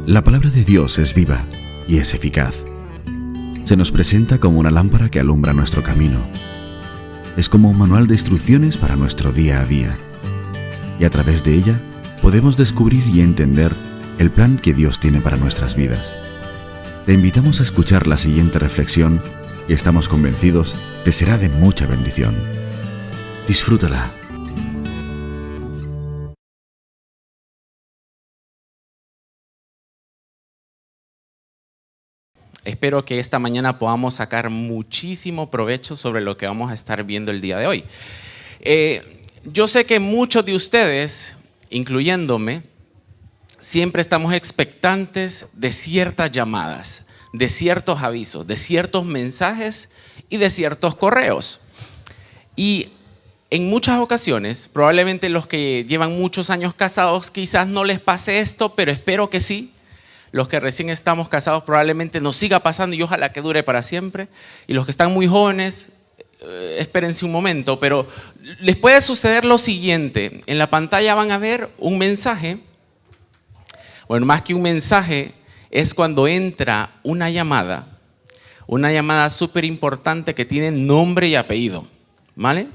La palabra de Dios es viva y es eficaz. Se nos presenta como una lámpara que alumbra nuestro camino. Es como un manual de instrucciones para nuestro día a día. Y a través de ella podemos descubrir y entender el plan que Dios tiene para nuestras vidas. Te invitamos a escuchar la siguiente reflexión y estamos convencidos te será de mucha bendición. Disfrútala. Espero que esta mañana podamos sacar muchísimo provecho sobre lo que vamos a estar viendo el día de hoy. Yo sé que muchos de ustedes, incluyéndome, siempre estamos expectantes de ciertas llamadas, de ciertos avisos, de ciertos mensajes y de ciertos correos. Y en muchas ocasiones, probablemente los que llevan muchos años casados quizás no les pase esto, pero espero que sí. Los que recién estamos casados probablemente nos siga pasando y ojalá que dure para siempre. Y los que están muy jóvenes, espérense un momento, pero les puede suceder lo siguiente. En la pantalla van a ver un mensaje. Bueno, más que un mensaje, es cuando entra una llamada súper importante que tiene nombre y apellido, ¿vale?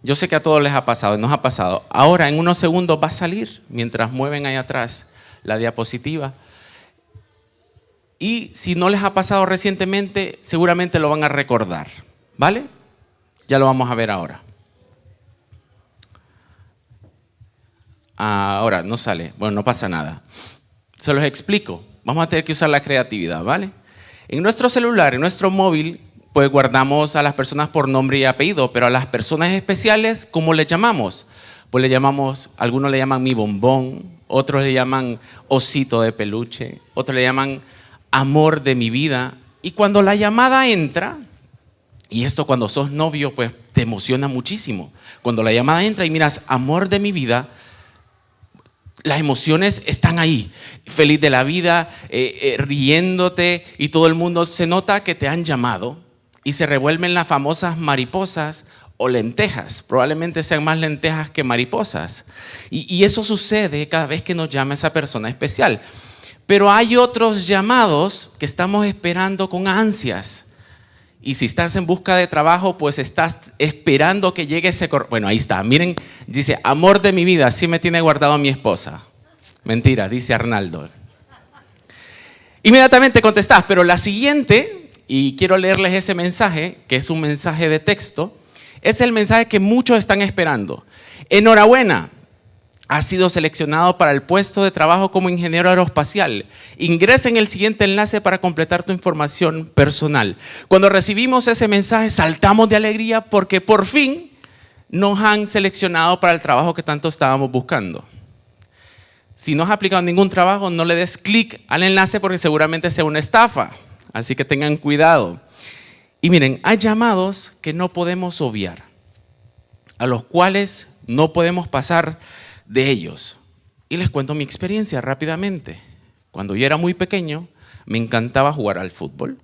Yo sé que a todos les ha pasado, nos ha pasado. Ahora, en unos segundos va a salir, mientras mueven ahí atrás la diapositiva. Y si no les ha pasado recientemente, seguramente lo van a recordar, ¿vale? Ya lo vamos a ver ahora. Ahora no sale, bueno, no pasa nada. Se los explico, vamos a tener que usar la creatividad, ¿vale? En nuestro celular, en nuestro móvil, pues guardamos a las personas por nombre y apellido, pero a las personas especiales, ¿cómo les llamamos? Pues le llamamos, algunos le llaman mi bombón, otros le llaman osito de peluche, otros le llaman amor de mi vida. Y cuando la llamada entra, y esto cuando sos novio, pues te emociona muchísimo. Cuando la llamada entra y miras amor de mi vida, las emociones están ahí, feliz de la vida, riéndote, y todo el mundo se nota que te han llamado y se revuelven las famosas mariposas o lentejas. Probablemente sean más lentejas que mariposas. Y eso sucede cada vez que nos llama esa persona especial. Pero hay otros llamados que estamos esperando con ansias. Y si estás en busca de trabajo, pues estás esperando que llegue ese correo. Bueno, ahí está. Miren, dice, amor de mi vida, así me tiene guardado mi esposa. Mentira, dice Arnaldo. Inmediatamente contestás, pero la siguiente, y quiero leerles ese mensaje, que es un mensaje de texto, es el mensaje que muchos están esperando. Enhorabuena. Has sido seleccionado para el puesto de trabajo como ingeniero aeroespacial. Ingresa en el siguiente enlace para completar tu información personal. Cuando recibimos ese mensaje, saltamos de alegría porque por fin nos han seleccionado para el trabajo que tanto estábamos buscando. Si no has aplicado ningún trabajo, no le des clic al enlace porque seguramente sea una estafa. Así que tengan cuidado. Y miren, hay llamados que no podemos obviar, a los cuales no podemos pasar de ellos. Y les cuento mi experiencia rápidamente. Cuando yo era muy pequeño, me encantaba jugar al fútbol.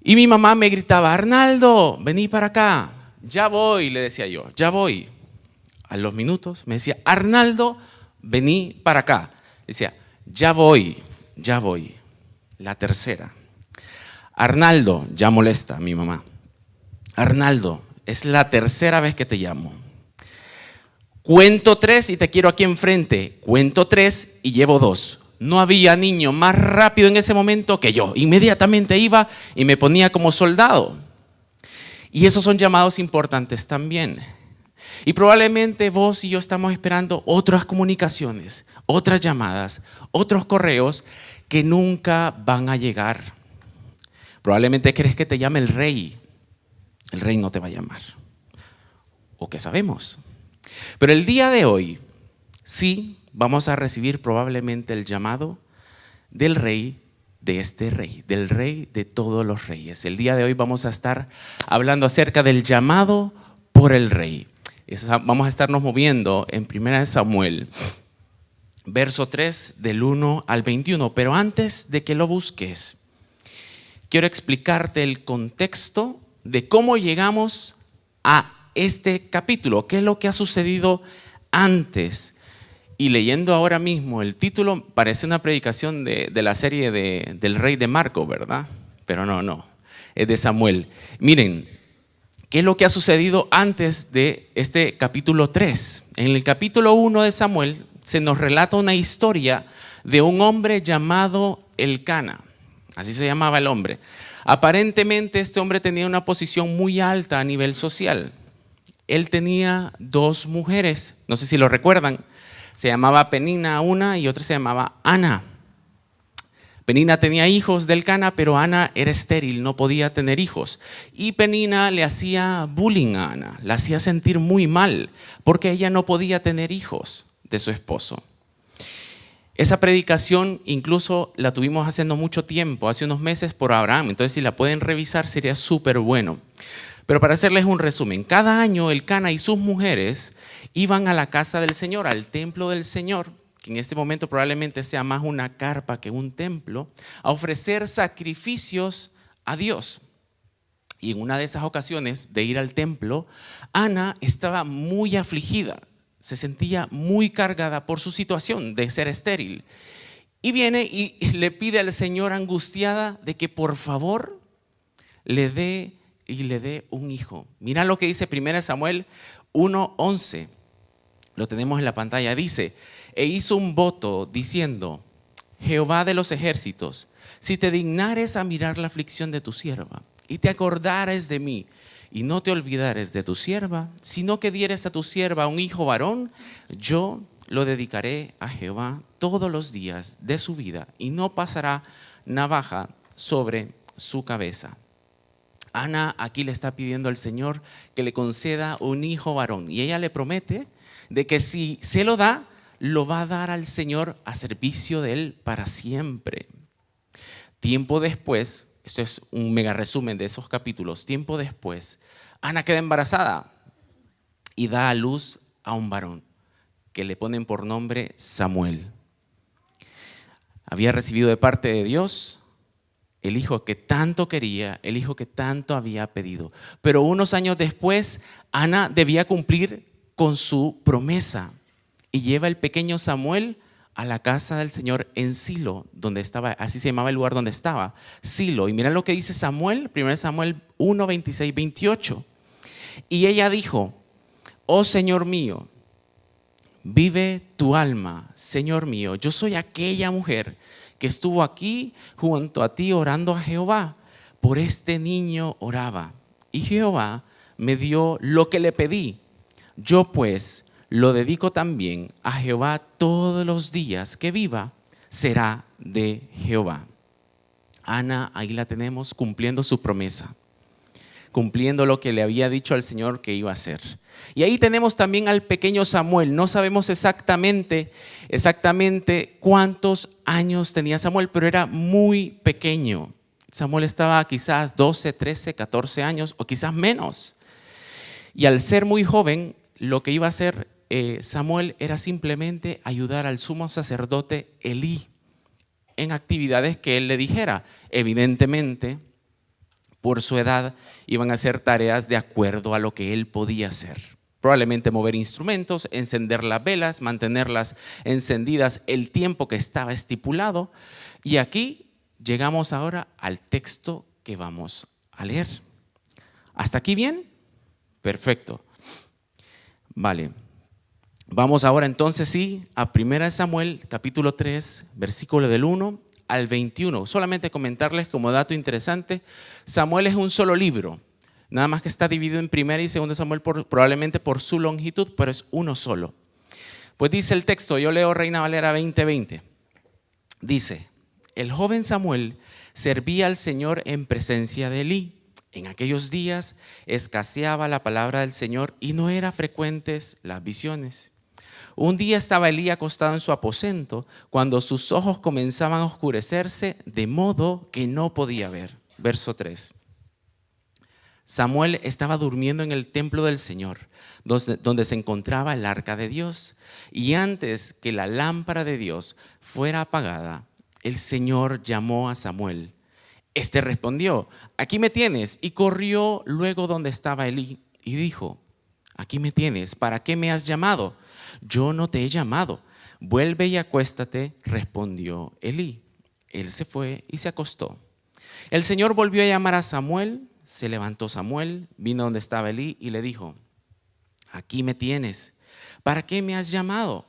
Y mi mamá me gritaba, Arnaldo, vení para acá. Ya voy, le decía yo, ya voy. A los minutos me decía, Arnaldo, vení para acá. Decía, ya voy, ya voy. La tercera. Arnaldo, ya molesta a mi mamá. Arnaldo, es la tercera vez que te llamo. Cuento 3 y te quiero aquí enfrente. Cuento 3 y llevo 2. No había niño más rápido en ese momento que yo. Inmediatamente iba y me ponía como soldado. Y esos son llamados importantes también. Y probablemente vos y yo estamos esperando otras comunicaciones, otras llamadas, otros correos que nunca van a llegar. Probablemente crees que te llame el rey. El rey no te va a llamar. ¿O qué sabemos? Pero el día de hoy, sí, vamos a recibir probablemente el llamado del rey de este rey, del rey de todos los reyes. El día de hoy vamos a estar hablando acerca del llamado por el rey. Vamos a estarnos moviendo en 1 Samuel, verso 3, del 1 al 21. Pero antes de que lo busques, quiero explicarte el contexto de cómo llegamos a este capítulo, qué es lo que ha sucedido antes Y leyendo ahora mismo el título, parece una predicación de la serie del rey de Marco, ¿verdad? Pero no, es de Samuel. Miren, ¿qué es lo que ha sucedido antes de este capítulo 3? En el capítulo 1 de Samuel se nos relata una historia de un hombre llamado Elcana. Así se llamaba el hombre. Aparentemente este hombre tenía una posición muy alta a nivel social. Él tenía 2 mujeres, no sé si lo recuerdan. Se llamaba Penina una y otra se llamaba Ana. Penina tenía hijos de Elcana, pero Ana era estéril, no podía tener hijos. Y Penina le hacía bullying a Ana, la hacía sentir muy mal, porque ella no podía tener hijos de su esposo. Esa predicación incluso la tuvimos haciendo mucho tiempo, hace unos meses por Abraham. Entonces si la pueden revisar sería súper bueno. Pero para hacerles un resumen, cada año Elcana y sus mujeres iban a la casa del Señor, al templo del Señor, que en este momento probablemente sea más una carpa que un templo, a ofrecer sacrificios a Dios. Y en una de esas ocasiones de ir al templo, Ana estaba muy afligida. Se sentía muy cargada por su situación de ser estéril. Y viene y le pide al Señor angustiada de que por favor le dé un hijo. Mira lo que dice 1 Samuel 1:11. Lo tenemos en la pantalla. Dice, e hizo un voto diciendo, Jehová de los ejércitos, si te dignares a mirar la aflicción de tu sierva y te acordares de mí, y no te olvidares de tu sierva, sino que dieres a tu sierva un hijo varón, yo lo dedicaré a Jehová todos los días de su vida y no pasará navaja sobre su cabeza. Ana aquí le está pidiendo al Señor que le conceda un hijo varón y ella le promete de que si se lo da, lo va a dar al Señor a servicio de él para siempre. Tiempo después, esto es un mega resumen de esos capítulos. Tiempo después, Ana queda embarazada y da a luz a un varón que le ponen por nombre Samuel. Había recibido de parte de Dios el hijo que tanto quería, el hijo que tanto había pedido. Pero unos años después, Ana debía cumplir con su promesa y lleva el pequeño Samuel a la casa del Señor en Silo, donde estaba, así se llamaba el lugar donde estaba, Silo. Y mira lo que dice Samuel, 1 Samuel 1, 26, 28. Y ella dijo, oh Señor mío, vive tu alma, Señor mío. Yo soy aquella mujer que estuvo aquí junto a ti orando a Jehová. Por este niño oraba. Y Jehová me dio lo que le pedí. Yo pues lo dedico también a Jehová todos los días que viva, será de Jehová. Ana, ahí la tenemos cumpliendo su promesa, cumpliendo lo que le había dicho al Señor que iba a hacer. Y ahí tenemos también al pequeño Samuel. No sabemos exactamente cuántos años tenía Samuel, pero era muy pequeño. Samuel estaba quizás 12, 13, 14 años o quizás menos. Y al ser muy joven, lo que iba a hacer Samuel era simplemente ayudar al sumo sacerdote Elí en actividades que él le dijera. Evidentemente, por su edad, iban a hacer tareas de acuerdo a lo que él podía hacer. Probablemente mover instrumentos, encender las velas, mantenerlas encendidas el tiempo que estaba estipulado. Y aquí llegamos ahora al texto que vamos a leer. ¿Hasta aquí bien? Perfecto. Vale. Vamos ahora entonces sí a 1 Samuel capítulo 3, versículo del 1 al 21. Solamente comentarles como dato interesante, Samuel es un solo libro, nada más que está dividido en 1 y 2 Samuel probablemente por su longitud, pero es uno solo. Pues dice el texto, yo leo Reina Valera 20:20. Dice, el joven Samuel servía al Señor en presencia de Elí. En aquellos días escaseaba la palabra del Señor y no eran frecuentes las visiones. Un día estaba Elí acostado en su aposento cuando sus ojos comenzaban a oscurecerse de modo que no podía ver. Verso 3. Samuel estaba durmiendo en el templo del Señor, donde se encontraba el arca de Dios. Y antes que la lámpara de Dios fuera apagada, el Señor llamó a Samuel. Este respondió, aquí me tienes. Y corrió luego donde estaba Elí y dijo, aquí me tienes, ¿para qué me has llamado? Yo no te he llamado, Vuelve y acuéstate, respondió Elí. Él se fue y se acostó. El Señor volvió a llamar a Samuel. Se levantó Samuel, vino donde estaba Elí y le dijo: aquí me tienes. ¿Para qué me has llamado?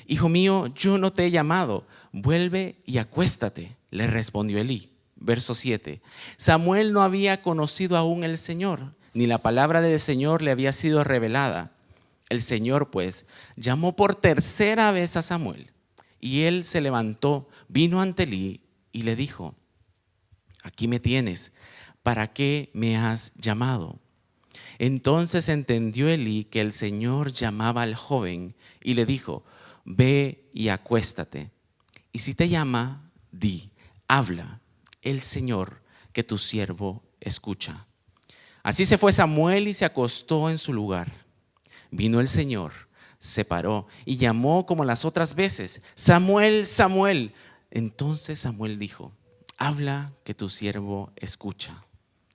Hijo mío, yo no te he llamado. Vuelve y acuéstate, le respondió Elí. Verso 7. Samuel no había conocido aún el Señor, ni la palabra del Señor le había sido revelada. El Señor, pues, llamó por tercera vez a Samuel. Y él se levantó, vino ante Elí y le dijo: aquí me tienes. ¿Para qué me has llamado? Entonces entendió Elí que el Señor llamaba al joven y le dijo: ve y acuéstate. Y si te llama, di, habla, el Señor que tu siervo escucha. Así se fue Samuel y se acostó en su lugar. Vino el Señor, se paró y llamó como las otras veces: Samuel, Samuel. Entonces Samuel dijo: habla, que tu siervo escucha.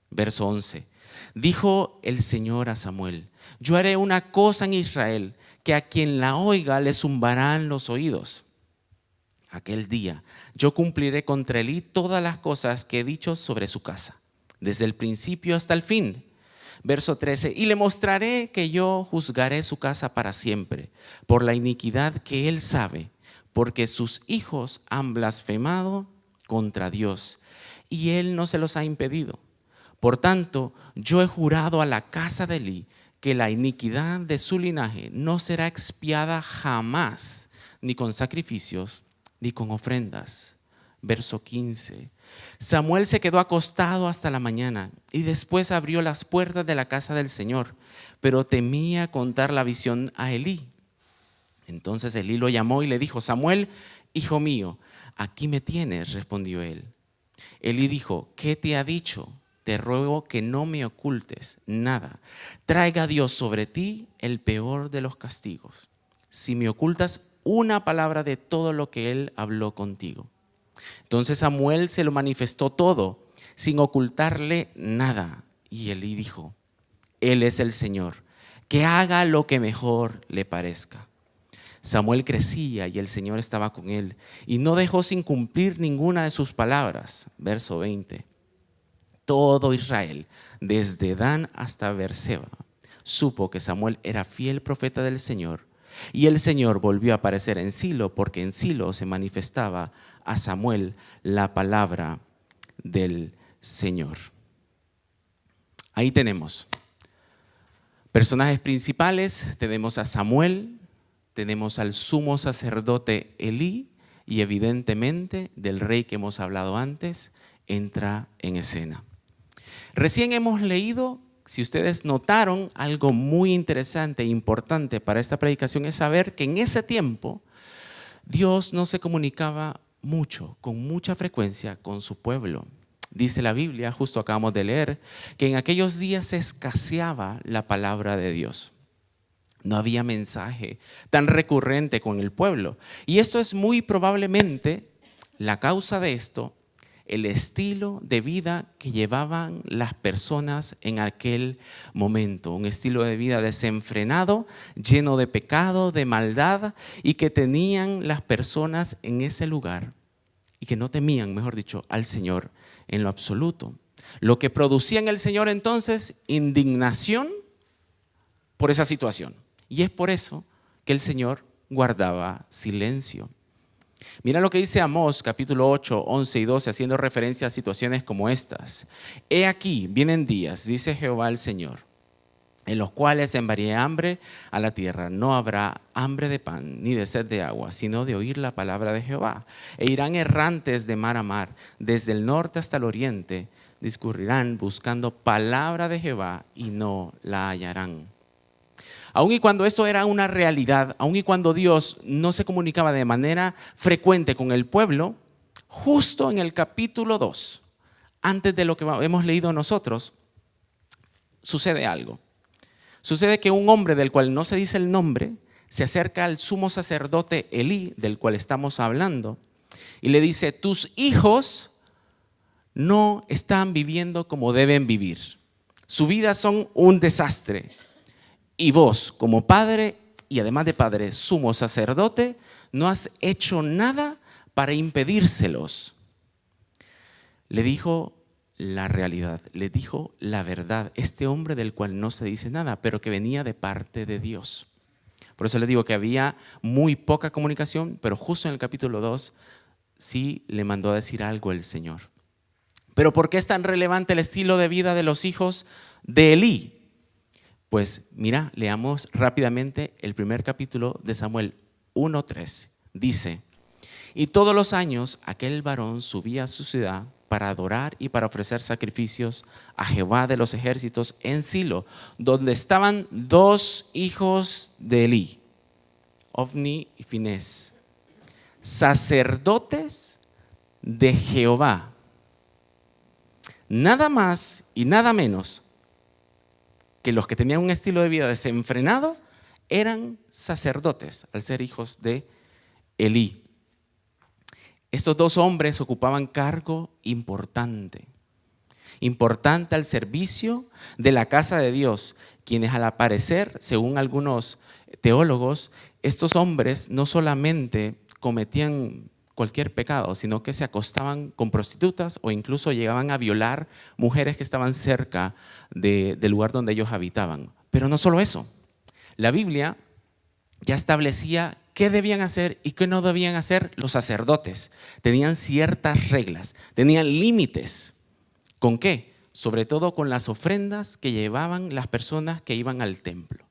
Verso 11. Dijo el Señor a Samuel: yo haré una cosa en Israel, que a quien la oiga le zumbarán los oídos. Aquel día yo cumpliré contra Elí todas las cosas que he dicho sobre su casa, desde el principio hasta el fin. Verso 13. Y le mostraré que yo juzgaré su casa para siempre, por la iniquidad que él sabe, porque sus hijos han blasfemado contra Dios, y él no se los ha impedido. Por tanto, yo he jurado a la casa de Elí que la iniquidad de su linaje no será expiada jamás, ni con sacrificios, ni con ofrendas. Verso 15. Samuel se quedó acostado hasta la mañana y después abrió las puertas de la casa del Señor, pero temía contar la visión a Elí. Entonces Elí lo llamó y le dijo: Samuel, hijo mío, aquí me tienes, respondió él. Elí dijo: ¿qué te ha dicho? Te ruego que no me ocultes nada. Traiga Dios sobre ti el peor de los castigos, si me ocultas una palabra de todo lo que él habló contigo. Entonces Samuel se lo manifestó todo, sin ocultarle nada. Y Elí dijo: Él es el Señor, que haga lo que mejor le parezca. Samuel crecía y el Señor estaba con él, y no dejó sin cumplir ninguna de sus palabras. Verso 20. Todo Israel, desde Dan hasta Beerseba, supo que Samuel era fiel profeta del Señor. Y el Señor volvió a aparecer en Silo, porque en Silo se manifestaba a Samuel la palabra del Señor. Ahí tenemos personajes principales. Tenemos a Samuel, tenemos al sumo sacerdote Elí, y evidentemente del rey que hemos hablado antes entra en escena. Recién hemos leído, si ustedes notaron, algo muy interesante e importante para esta predicación es saber que en ese tiempo Dios no se comunicaba mucho, con mucha frecuencia con su pueblo. Dice la Biblia, justo acabamos de leer, que en aquellos días escaseaba la palabra de Dios. No había mensaje tan recurrente con el pueblo. Y esto es muy probablemente la causa de esto, el estilo de vida que llevaban las personas en aquel momento. Un estilo de vida desenfrenado, lleno de pecado, de maldad, y que tenían las personas en ese lugar y que no temían, mejor dicho, al Señor en lo absoluto. Lo que producía en el Señor entonces indignación por esa situación. Y es por eso que el Señor guardaba silencio. Mira lo que dice Amós, capítulo 8, 11 y 12, haciendo referencia a situaciones como estas. He aquí, vienen días, dice Jehová el Señor, en los cuales enviaré hambre a la tierra. No habrá hambre de pan, ni de sed de agua, sino de oír la palabra de Jehová. E irán errantes de mar a mar, desde el norte hasta el oriente, discurrirán buscando palabra de Jehová y no la hallarán. Aun y cuando esto era una realidad, aun y cuando Dios no se comunicaba de manera frecuente con el pueblo, justo en el capítulo 2, antes de lo que hemos leído nosotros, sucede algo. Sucede que un hombre del cual no se dice el nombre se acerca al sumo sacerdote Elí, del cual estamos hablando, y le dice: tus hijos no están viviendo como deben vivir. Su vida son un desastre. Y vos, como padre, y además de padre, sumo sacerdote, no has hecho nada para impedírselos. Le dijo la realidad, le dijo la verdad, este hombre del cual no se dice nada, pero que venía de parte de Dios. Por eso le digo que había muy poca comunicación, pero justo en el capítulo 2 sí le mandó a decir algo el Señor. Pero ¿por qué es tan relevante el estilo de vida de los hijos de Elí? Pues mira, leamos rápidamente el primer capítulo de Samuel 1:3. Dice: y todos los años aquel varón subía a su ciudad para adorar y para ofrecer sacrificios a Jehová de los ejércitos en Silo, donde estaban dos hijos de Elí, Ofni y Finés, sacerdotes de Jehová. Nada más y nada menos que los que tenían un estilo de vida desenfrenado eran sacerdotes, al ser hijos de Elí. Estos dos hombres ocupaban cargo importante al servicio de la casa de Dios, quienes al parecer, según algunos teólogos, estos hombres no solamente cometían cualquier pecado, sino que se acostaban con prostitutas o incluso llegaban a violar mujeres que estaban cerca del lugar donde ellos habitaban. Pero no solo eso, la Biblia ya establecía qué debían hacer y qué no debían hacer los sacerdotes. Tenían ciertas reglas, tenían límites. ¿Con qué? Sobre todo con las ofrendas que llevaban las personas que iban al templo.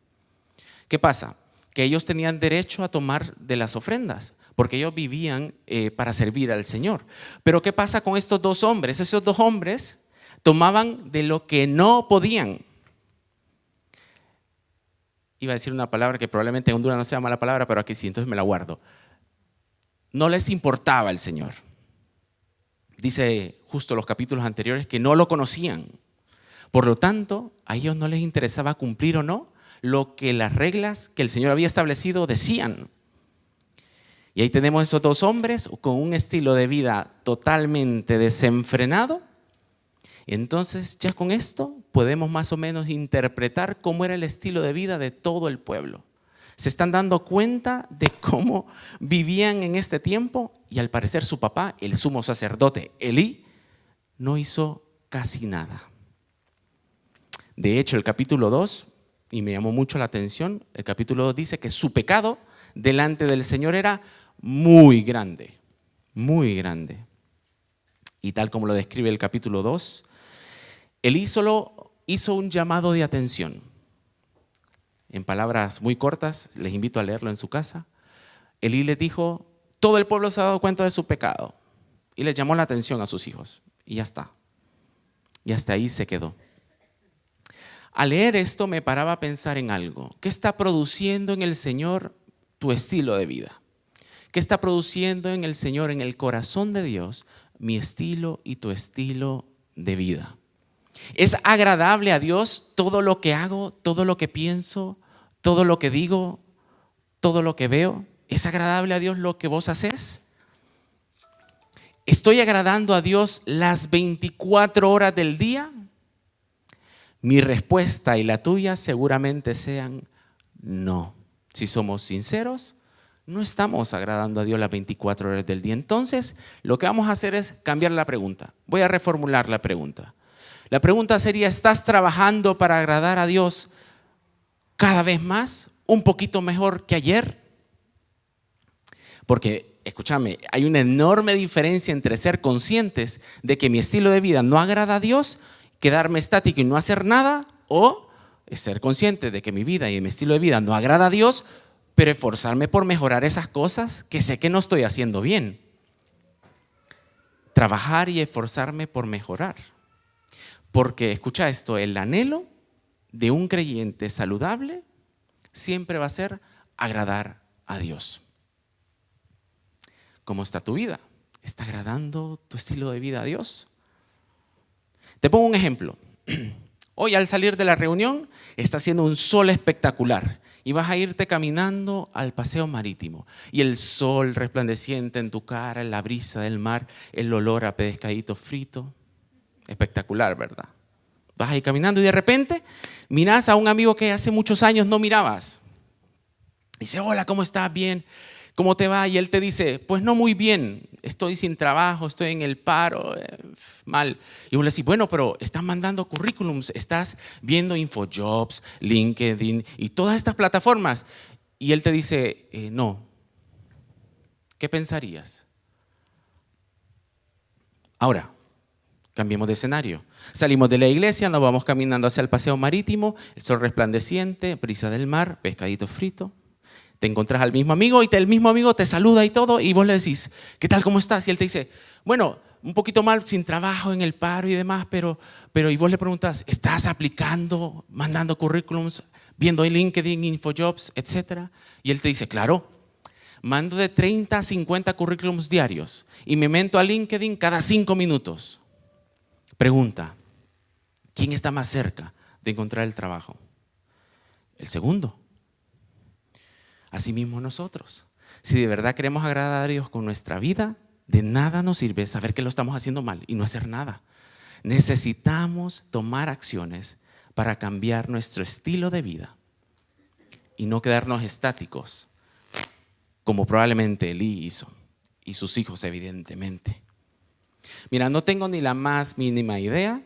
¿Qué pasa? Que ellos tenían derecho a tomar de las ofrendas, porque ellos vivían para servir al Señor. Pero ¿qué pasa con estos dos hombres? Esos dos hombres tomaban de lo que no podían. Iba a decir una palabra que probablemente en Honduras no sea mala palabra, pero aquí sí, entonces me la guardo. No les importaba el Señor. Dice justo los capítulos anteriores que no lo conocían. Por lo tanto, a ellos no les interesaba cumplir o no lo que las reglas que el Señor había establecido decían. Y ahí tenemos esos dos hombres con un estilo de vida totalmente desenfrenado. Entonces, ya con esto podemos más o menos interpretar cómo era el estilo de vida de todo el pueblo. Se están dando cuenta de cómo vivían en este tiempo y al parecer su papá, el sumo sacerdote Elí, no hizo casi nada. De hecho, el capítulo 2, y me llamó mucho la atención, el capítulo 2 dice que su pecado delante del Señor era muy grande, muy grande. Y tal como lo describe el capítulo 2, Elí solo hizo un llamado de atención. En palabras muy cortas, les invito a leerlo en su casa. Elí les dijo: todo el pueblo se ha dado cuenta de su pecado. Y les llamó la atención a sus hijos. Y ya está. Y hasta ahí se quedó. Al leer esto me paraba a pensar en algo. ¿Qué está produciendo en el Señor tu estilo de vida? ¿Qué está produciendo en el Señor, en el corazón de Dios, mi estilo y tu estilo de vida? ¿Es agradable a Dios todo lo que hago, todo lo que pienso, todo lo que digo, todo lo que veo? ¿Es agradable a Dios lo que vos haces? ¿Estoy agradando a Dios las 24 horas del día? Mi respuesta y la tuya seguramente sean no. Si somos sinceros, no estamos agradando a Dios las 24 horas del día. Entonces, lo que vamos a hacer es cambiar la pregunta. Voy a reformular la pregunta. La pregunta sería: ¿estás trabajando para agradar a Dios cada vez más, un poquito mejor que ayer? Porque, escúchame, hay una enorme diferencia entre ser conscientes de que mi estilo de vida no agrada a Dios, quedarme estático y no hacer nada, o ser consciente de que mi vida y mi estilo de vida no agrada a Dios, pero esforzarme por mejorar esas cosas que sé que no estoy haciendo bien. Trabajar y esforzarme por mejorar. Porque, escucha esto, el anhelo de un creyente saludable siempre va a ser agradar a Dios. ¿Cómo está tu vida? ¿Está agradando tu estilo de vida a Dios? Te pongo un ejemplo. Hoy al salir de la reunión está haciendo un sol espectacular y vas a irte caminando al paseo marítimo y el sol resplandeciente en tu cara, la brisa del mar, el olor a pescadito frito. Espectacular, ¿verdad? Vas ahí caminando y de repente miras a un amigo que hace muchos años no mirabas. Dice, hola, ¿cómo estás? Bien. ¿Cómo te va? Y él te dice, pues no muy bien, estoy sin trabajo, estoy en el paro, mal. Y vos le decís, bueno, pero estás mandando currículums, estás viendo InfoJobs, LinkedIn y todas estas plataformas. Y él te dice, no. ¿Qué pensarías? Ahora, cambiemos de escenario. Salimos de la iglesia, nos vamos caminando hacia el paseo marítimo, el sol resplandeciente, brisa del mar, pescadito frito. Te encontrás al mismo amigo y el mismo amigo te saluda y todo, y vos le decís, ¿qué tal, cómo estás? Y él te dice, bueno, un poquito mal, sin trabajo, en el paro y demás, pero y vos le preguntas, ¿estás aplicando, mandando currículums, viendo LinkedIn, InfoJobs, etcétera? Y él te dice, claro, mando de 30 a 50 currículums diarios y me meto a LinkedIn cada 5 minutos. Pregunta, ¿quién está más cerca de encontrar el trabajo? El segundo. Asimismo nosotros, si de verdad queremos agradar a Dios con nuestra vida, de nada nos sirve saber que lo estamos haciendo mal y no hacer nada. Necesitamos tomar acciones para cambiar nuestro estilo de vida y no quedarnos estáticos, como probablemente Elí hizo y sus hijos evidentemente. Mira, no tengo ni la más mínima idea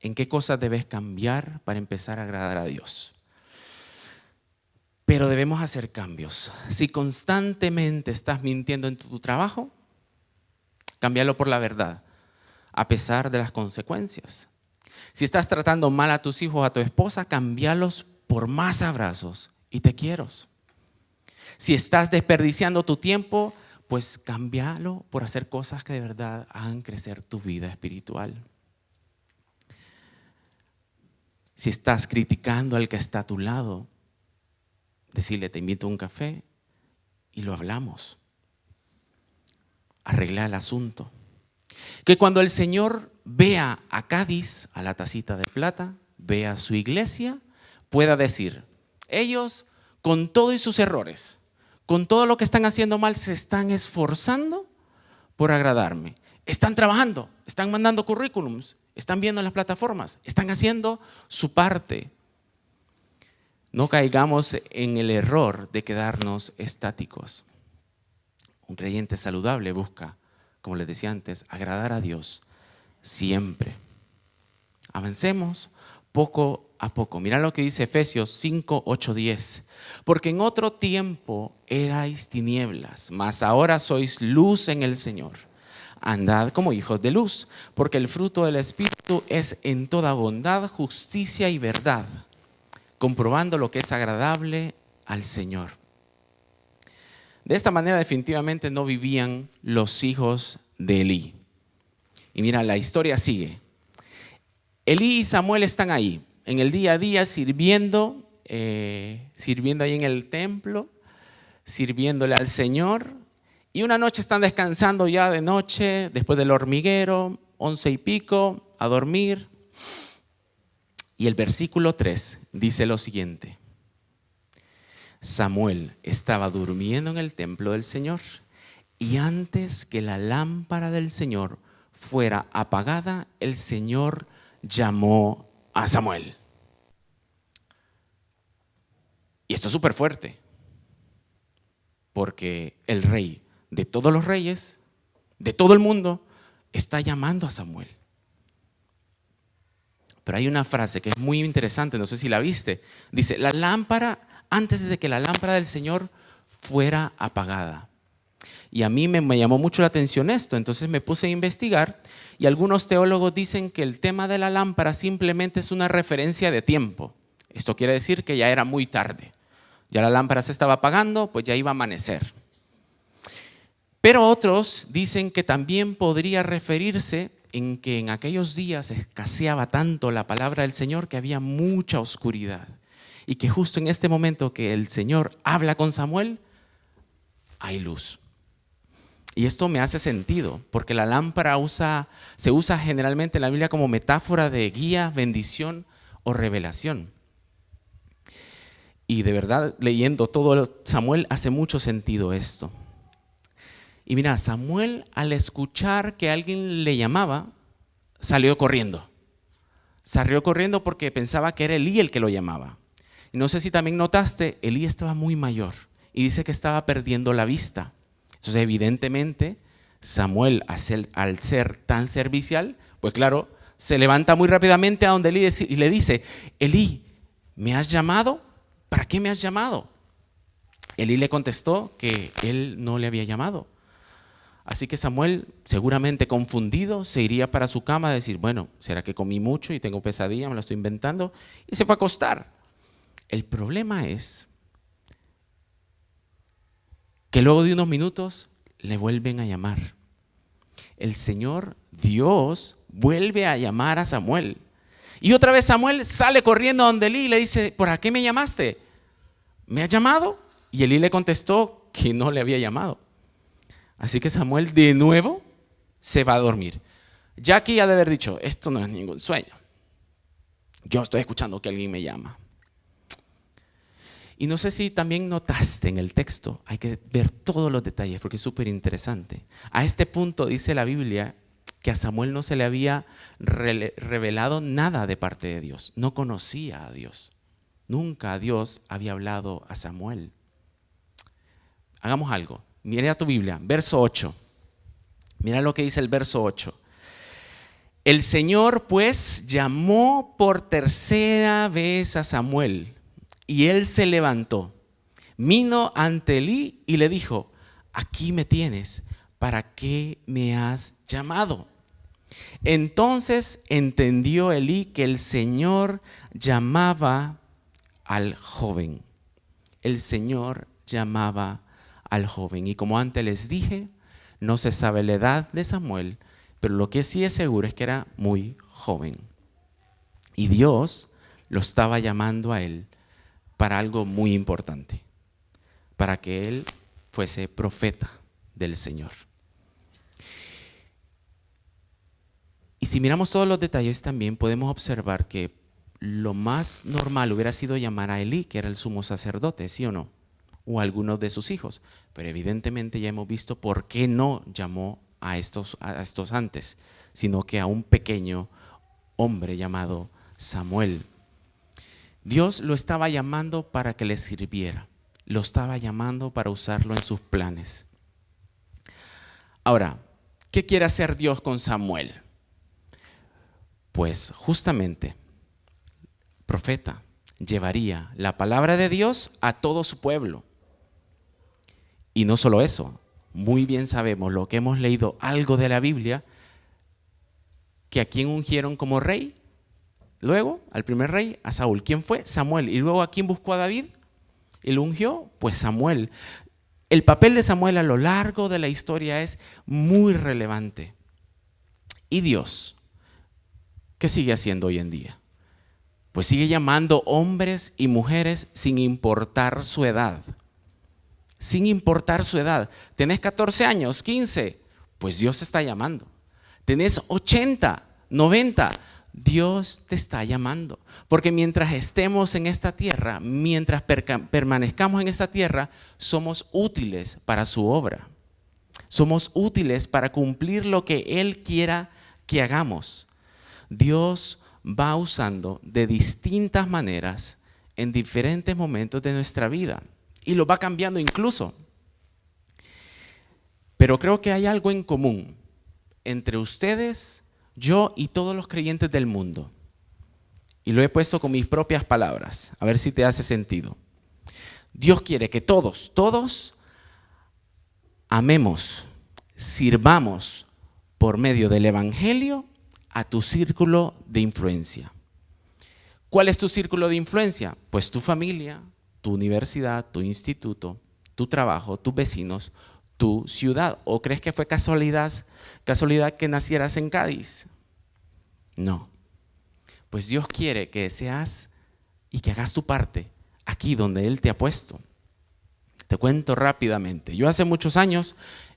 en qué cosas debes cambiar para empezar a agradar a Dios. Pero debemos hacer cambios. Si constantemente estás mintiendo en tu trabajo, cámbialo por la verdad, a pesar de las consecuencias. Si estás tratando mal a tus hijos o a tu esposa, cámbialos por más abrazos y te quiero. Si estás desperdiciando tu tiempo, pues cámbialo por hacer cosas que de verdad hagan crecer tu vida espiritual. Si estás criticando al que está a tu lado, decirle, te invito a un café y lo hablamos. Arregla el asunto. Que cuando el Señor vea a Cádiz, a la tacita de plata, vea a su iglesia, pueda decir, ellos con todo y sus errores, con todo lo que están haciendo mal, se están esforzando por agradarme. Están trabajando, están mandando currículums, están viendo las plataformas, están haciendo su parte. No caigamos en el error de quedarnos estáticos. Un creyente saludable busca, como les decía antes, agradar a Dios siempre. Avancemos poco a poco. Mira lo que dice Efesios 5, 8, 10. Porque en otro tiempo erais tinieblas, mas ahora sois luz en el Señor. Andad como hijos de luz, porque el fruto del Espíritu es en toda bondad, justicia y verdad, comprobando lo que es agradable al Señor. De esta manera definitivamente no vivían los hijos de Elí. Y mira, la historia sigue. Elí y Samuel están ahí, en el día a día sirviendo ahí en el templo, sirviéndole al Señor. Y una noche están descansando ya de noche, después del hormiguero, 11 y pico, a dormir. Y el versículo 3 dice lo siguiente. Samuel estaba durmiendo en el templo del Señor y antes que la lámpara del Señor fuera apagada, el Señor llamó a Samuel. Y esto es súper fuerte, porque el rey de todos los reyes, de todo el mundo, está llamando a Samuel. Pero hay una frase que es muy interesante, no sé si la viste. Dice, la lámpara, antes de que la lámpara del Señor fuera apagada. Y a mí me llamó mucho la atención esto, entonces me puse a investigar y algunos teólogos dicen que el tema de la lámpara simplemente es una referencia de tiempo. Esto quiere decir que ya era muy tarde. Ya la lámpara se estaba apagando, pues ya iba a amanecer. Pero otros dicen que también podría referirse en que en aquellos días escaseaba tanto la palabra del Señor que había mucha oscuridad. Y que justo en este momento que el Señor habla con Samuel, hay luz. Y esto me hace sentido, porque la lámpara se usa generalmente en la Biblia como metáfora de guía, bendición o revelación. Y de verdad, leyendo todo Samuel, hace mucho sentido esto. Y mira, Samuel al escuchar que alguien le llamaba, salió corriendo. Salió corriendo porque pensaba que era Elí el que lo llamaba. Y no sé si también notaste, Elí estaba muy mayor y dice que estaba perdiendo la vista. Entonces, evidentemente, Samuel, al ser tan servicial, pues claro, se levanta muy rápidamente a donde Elí y le dice: Elí, ¿me has llamado? ¿Para qué me has llamado? Elí le contestó que él no le había llamado. Así que Samuel, seguramente confundido, se iría para su cama a decir: bueno, ¿será que comí mucho y tengo pesadilla? Me lo estoy inventando. Y se fue a acostar. El problema es que luego de unos minutos le vuelven a llamar. El Señor Dios vuelve a llamar a Samuel. Y otra vez Samuel sale corriendo a donde Elí y le dice: ¿por qué me llamaste? ¿Me has llamado? Y Elí le contestó que no le había llamado. Así que Samuel de nuevo se va a dormir. Ya que ha de haber dicho: esto no es ningún sueño. Yo estoy escuchando que alguien me llama. Y no sé si también notaste en el texto, hay que ver todos los detalles porque es súper interesante. A este punto dice la Biblia que a Samuel no se le había revelado nada de parte de Dios. No conocía a Dios. Nunca Dios había hablado a Samuel. Hagamos algo. Mira a tu Biblia, verso 8. Mira lo que dice el verso 8. El Señor pues llamó por tercera vez a Samuel. Y él se levantó, vino ante Elí y le dijo: aquí me tienes, ¿para qué me has llamado? Entonces entendió Elí que el Señor llamaba al joven. El Señor llamaba al joven. Y como antes les dije, no se sabe la edad de Samuel, pero lo que sí es seguro es que era muy joven. Y Dios lo estaba llamando a él para algo muy importante, para que él fuese profeta del Señor. Y si miramos todos los detalles también podemos observar que lo más normal hubiera sido llamar a Elí, que era el sumo sacerdote, ¿sí o no? O a algunos de sus hijos. Pero evidentemente ya hemos visto por qué no llamó a estos antes, sino que a un pequeño hombre llamado Samuel. Dios lo estaba llamando para que le sirviera. Lo estaba llamando para usarlo en sus planes. Ahora, ¿qué quiere hacer Dios con Samuel? Pues justamente, profeta, llevaría la palabra de Dios a todo su pueblo. Y no solo eso, muy bien sabemos lo que hemos leído algo de la Biblia, que a quién ungieron como rey. Luego, al primer rey, a Saúl. ¿Quién fue? Samuel. ¿Y luego a quién buscó a David? ¿Y lo ungió? Pues Samuel. El papel de Samuel a lo largo de la historia es muy relevante. ¿Y Dios qué sigue haciendo hoy en día? Pues sigue llamando hombres y mujeres sin importar su edad. Sin importar su edad. ¿Tenés 14 años, 15? Pues Dios te está llamando. ¿Tenés 80, 90? Dios te está llamando, porque mientras estemos en esta tierra, mientras permanezcamos en esta tierra, somos útiles para su obra. Somos útiles para cumplir lo que Él quiera que hagamos. Dios va usando de distintas maneras en diferentes momentos de nuestra vida y lo va cambiando incluso. Pero creo que hay algo en común entre ustedes, yo y todos los creyentes del mundo. Y lo he puesto con mis propias palabras, a ver si te hace sentido. Dios quiere que todos amemos, sirvamos por medio del Evangelio a tu círculo de influencia. ¿Cuál es tu círculo de influencia? Pues tu familia, tu universidad, tu instituto, tu trabajo, tus vecinos, tu ciudad. ¿O crees que fue casualidad que nacieras en Cádiz? No. Pues Dios quiere que seas y que hagas tu parte aquí donde Él te ha puesto. Te cuento rápidamente. Yo hace muchos años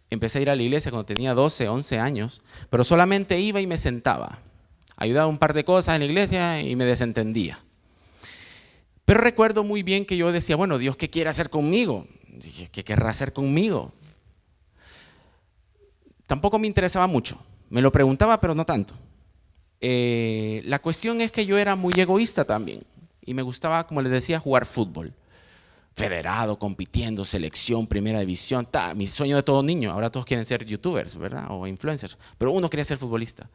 empecé a ir a la iglesia cuando tenía 12, 11 años, pero solamente iba y me sentaba. Ayudaba un par de cosas en la iglesia y me desentendía. Pero recuerdo muy bien que yo decía: bueno, Dios, ¿qué quiere hacer conmigo? Dije, ¿qué querrá hacer conmigo? Tampoco me interesaba mucho. Me lo preguntaba, pero no tanto. La cuestión es que yo era muy egoísta también. y me gustaba, como les decía, jugar fútbol. Federado, compitiendo, selección, primera división, mi sueño de todo niño. Ahora todos quieren ser youtubers, ¿verdad? O influencers, pero uno quería ser futbolista.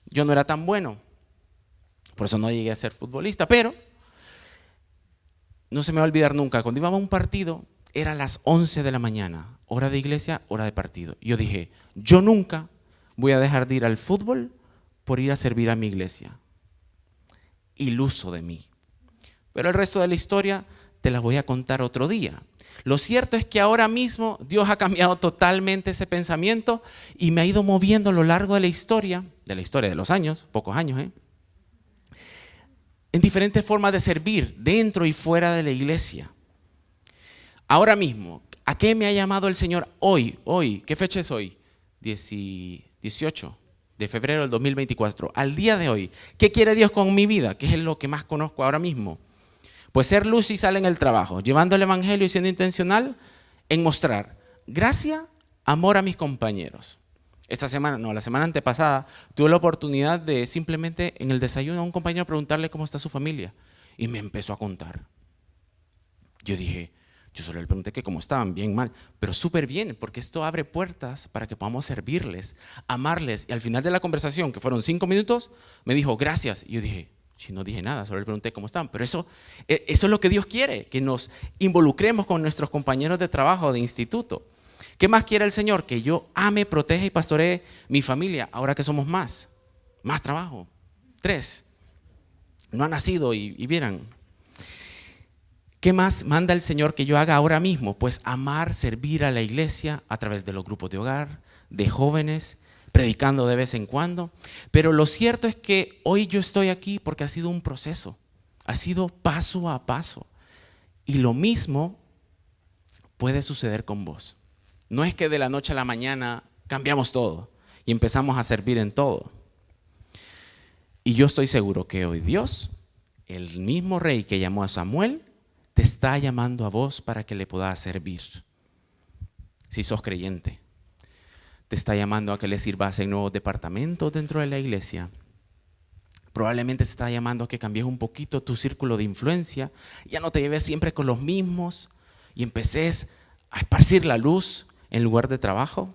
Yo no era tan bueno, por eso no llegué a ser futbolista, pero no se me va a olvidar nunca, cuando íbamos a un partido, era las 11 de la mañana, hora de iglesia, hora de partido. Yo dije, yo nunca voy a dejar de ir al fútbol por ir a servir a mi iglesia. Iluso de mí. Pero el resto de la historia te la voy a contar otro día. Lo cierto es que ahora mismo Dios ha cambiado totalmente ese pensamiento y me ha ido moviendo a lo largo de la historia de los años, pocos años, en diferentes formas de servir dentro y fuera de la iglesia. Ahora mismo, ¿a qué me ha llamado el Señor hoy? ¿Qué fecha es hoy? 18 de febrero del 2024. Al día de hoy, ¿qué quiere Dios con mi vida? ¿Qué es lo que más conozco ahora mismo? Pues ser luz y sal en el trabajo, llevando el evangelio y siendo intencional en mostrar gracia, amor a mis compañeros. La semana antepasada, tuve la oportunidad de simplemente en el desayuno a un compañero preguntarle cómo está su familia. Y me empezó a contar. Yo solo le pregunté que cómo estaban, bien, mal, pero súper bien, porque esto abre puertas para que podamos servirles, amarles. Y al final de la conversación, que fueron 5 minutos, me dijo, gracias. Y yo dije, si no dije nada, solo le pregunté cómo estaban. Pero eso es lo que Dios quiere, que nos involucremos con nuestros compañeros de trabajo, de instituto. ¿Qué más quiere el Señor? Que yo ame, proteja y pastoree mi familia, ahora que somos más trabajo. 3, no ha nacido y vieran. ¿Qué más manda el Señor que yo haga ahora mismo? Pues amar, servir a la iglesia a través de los grupos de hogar, de jóvenes, predicando de vez en cuando. Pero lo cierto es que hoy yo estoy aquí porque ha sido un proceso, ha sido paso a paso. Y lo mismo puede suceder con vos. No es que de la noche a la mañana cambiamos todo y empezamos a servir en todo. Y yo estoy seguro que hoy Dios, el mismo rey que llamó a Samuel, te está llamando a vos para que le puedas servir. Si sos creyente, te está llamando a que le sirvas en nuevos departamentos dentro de la iglesia. Probablemente te está llamando a que cambies un poquito tu círculo de influencia. Ya no te lleves siempre con los mismos y empeces a esparcir la luz en lugar de trabajo.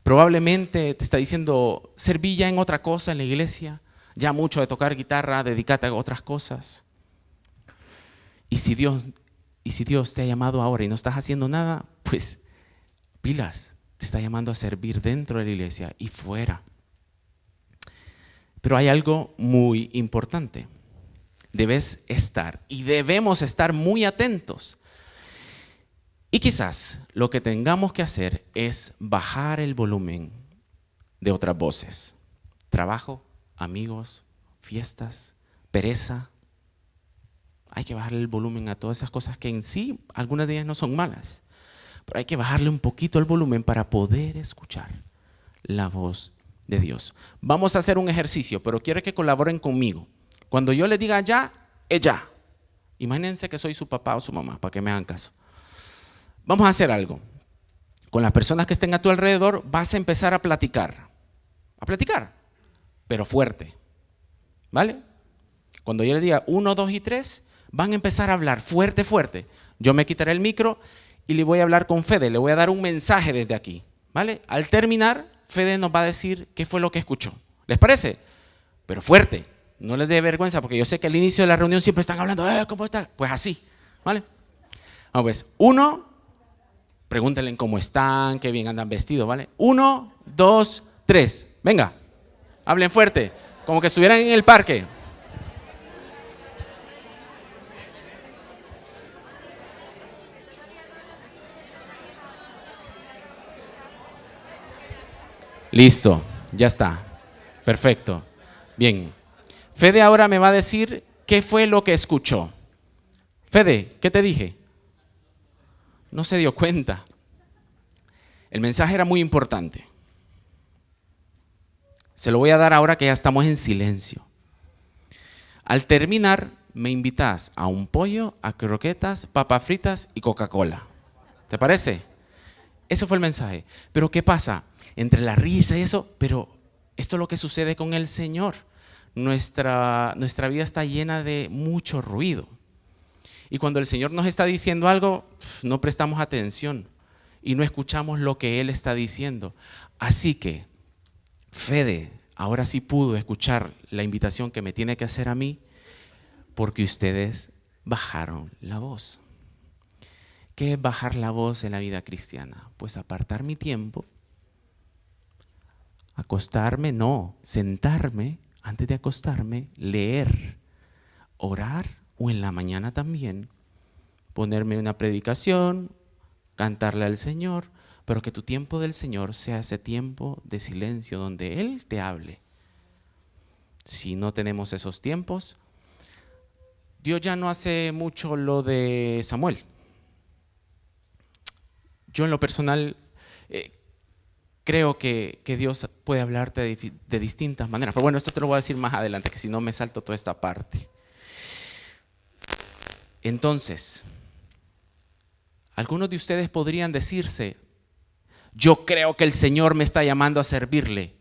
Probablemente te está diciendo, serví ya en otra cosa en la iglesia, ya mucho de tocar guitarra, dedícate a otras cosas. Y si Dios te ha llamado ahora y no estás haciendo nada, pues pilas, te está llamando a servir dentro de la iglesia y fuera. Pero hay algo muy importante. Debes estar y debemos estar muy atentos. Y quizás lo que tengamos que hacer es bajar el volumen de otras voces. Trabajo, amigos, fiestas, pereza. Hay que bajarle el volumen a todas esas cosas que en sí, algunas de ellas no son malas. Pero hay que bajarle un poquito el volumen para poder escuchar la voz de Dios. Vamos a hacer un ejercicio, pero quiero que colaboren conmigo. Cuando yo les diga ya, es ya. Imagínense que soy su papá o su mamá, para que me hagan caso. Vamos a hacer algo. Con las personas que estén a tu alrededor vas a empezar a platicar. A platicar, pero fuerte. ¿Vale? Cuando yo les diga 1, 2 y 3, van a empezar a hablar fuerte, fuerte. Yo me quitaré el micro y le voy a hablar con Fede. Le voy a dar un mensaje desde aquí. ¿Vale? Al terminar, Fede nos va a decir qué fue lo que escuchó. ¿Les parece? Pero fuerte. No les dé vergüenza porque yo sé que al inicio de la reunión siempre están hablando, ¿cómo está? Pues así. ¿Vale? Vamos pues. 1. Pregúntenle cómo están, qué bien andan vestidos, ¿vale? 1, 2, 3. Venga, hablen fuerte, como que estuvieran en el parque. Listo, ya está. Perfecto. Bien. Fede ahora me va a decir qué fue lo que escuchó. Fede, ¿qué te dije? No se dio cuenta. El mensaje era muy importante. Se lo voy a dar ahora que ya estamos en silencio. Al terminar, me invitas a un pollo, a croquetas, papas fritas y Coca-Cola. ¿Te parece? Eso fue el mensaje. Pero ¿qué pasa? Entre la risa y eso, pero esto es lo que sucede con el Señor. nuestra vida está llena de mucho ruido. Y cuando el Señor nos está diciendo algo, no prestamos atención y no escuchamos lo que Él está diciendo. Así que Fede ahora sí pudo escuchar la invitación que me tiene que hacer a mí, porque ustedes bajaron la voz. ¿Qué es bajar la voz en la vida cristiana? Pues apartar mi tiempo, acostarme, no, sentarme, antes de acostarme, leer, orar o en la mañana también, ponerme una predicación, cantarle al Señor, pero que tu tiempo del Señor sea ese tiempo de silencio donde Él te hable. Si no tenemos esos tiempos, Dios ya no hace mucho lo de Samuel. Yo en lo personal creo que Dios puede hablarte de distintas maneras. Pero bueno, esto te lo voy a decir más adelante, que si no me salto toda esta parte. Entonces, algunos de ustedes podrían decirse, yo creo que el Señor me está llamando a servirle.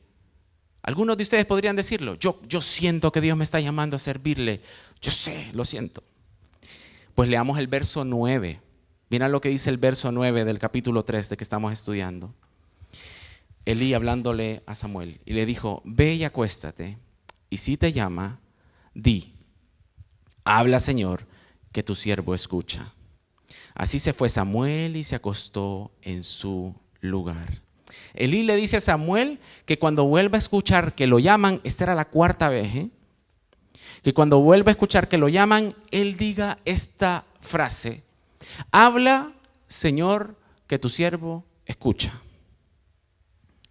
Algunos de ustedes podrían decirlo, yo siento que Dios me está llamando a servirle. Yo sé, lo siento. Pues leamos el verso 9. Mira lo que dice el verso 9 del capítulo 3 de que estamos estudiando. Elí hablándole a Samuel y le dijo, ve y acuéstate, y si te llama, di, habla Señor, que tu siervo escucha. Así se fue Samuel y se acostó en su lugar. Elí le dice a Samuel que cuando vuelva a escuchar que lo llaman, esta era la 4ª vez, que cuando vuelva a escuchar que lo llaman, él diga esta frase, habla Señor, que tu siervo escucha.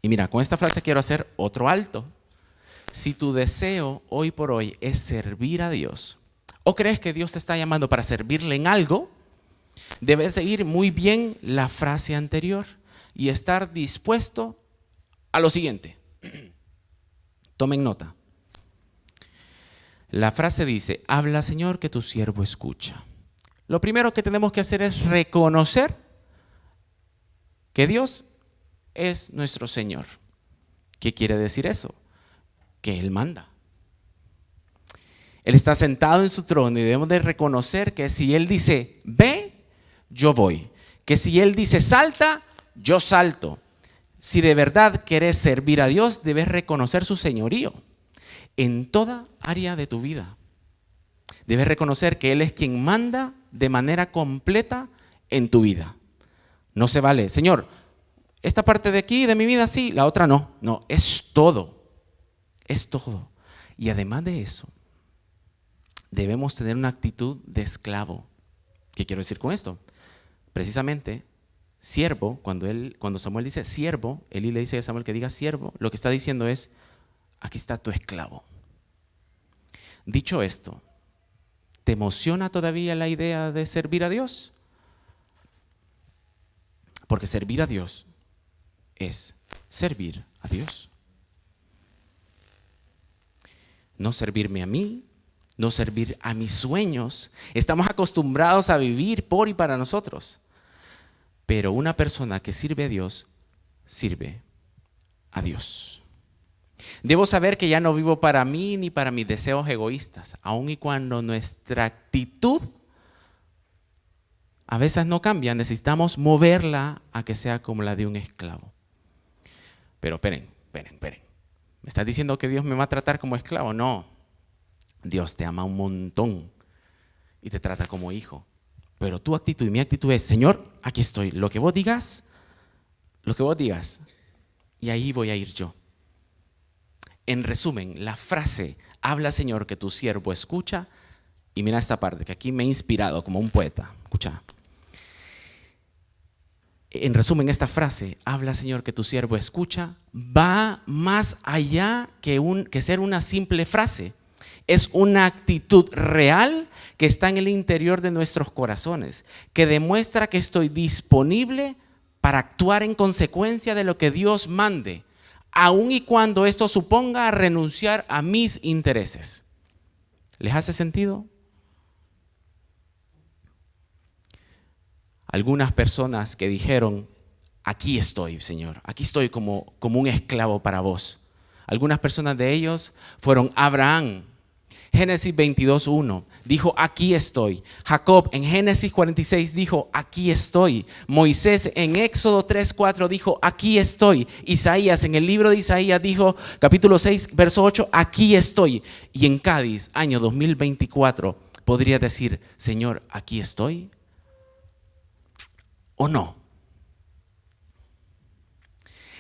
Y mira, con esta frase quiero hacer otro alto. Si tu deseo hoy por hoy es servir a Dios, o crees que Dios te está llamando para servirle en algo, debes seguir muy bien la frase anterior y estar dispuesto a lo siguiente. Tomen nota. La frase dice, habla Señor, que tu siervo escucha. Lo primero que tenemos que hacer es reconocer que Dios es nuestro Señor. ¿Qué quiere decir eso? Que Él manda. Él está sentado en su trono y debemos de reconocer que si Él dice, ve, yo voy. Que si Él dice, salta, yo salto. Si de verdad quieres servir a Dios, debes reconocer su señorío en toda área de tu vida. Debes reconocer que Él es quien manda de manera completa en tu vida. No se vale, Señor, esta parte de aquí de mi vida sí, la otra no. No, es todo. Es todo. Y además de eso, debemos tener una actitud de esclavo. ¿Qué quiero decir con esto? Precisamente, siervo, cuando Samuel dice siervo, Elí le dice a Samuel que diga siervo, lo que está diciendo es, aquí está tu esclavo. Dicho esto, ¿te emociona todavía la idea de servir a Dios? Porque servir a Dios es servir a Dios. No servirme a mí, no servir a mis sueños. Estamos acostumbrados a vivir por y para nosotros. Pero una persona que sirve a Dios, sirve a Dios. Debo saber que ya no vivo para mí ni para mis deseos egoístas, aun y cuando nuestra actitud a veces no cambia, necesitamos moverla a que sea como la de un esclavo. Pero esperen. ¿Me estás diciendo que Dios me va a tratar como esclavo? No. Dios te ama un montón y te trata como hijo. Pero tu actitud y mi actitud es, Señor, aquí estoy. Lo que vos digas. Y ahí voy a ir yo. En resumen, la frase, habla Señor, que tu siervo escucha. Y mira esta parte, que aquí me he inspirado como un poeta. Escucha. En resumen, esta frase, habla Señor, que tu siervo escucha, va más allá que ser una simple frase. Es una actitud real que está en el interior de nuestros corazones, que demuestra que estoy disponible para actuar en consecuencia de lo que Dios mande, aun y cuando esto suponga renunciar a mis intereses. ¿Les hace sentido? Algunas personas que dijeron, aquí estoy, Señor, aquí estoy como un esclavo para vos. Algunas personas de ellos fueron Abraham. Génesis 22:1 dijo, aquí estoy. Jacob en Génesis 46 dijo, aquí estoy. Moisés en Éxodo 3:4 dijo, aquí estoy. Isaías en el libro de Isaías dijo, capítulo 6, verso 8, aquí estoy. Y en Cádiz, año 2024, podría decir, Señor, aquí estoy. ¿O no?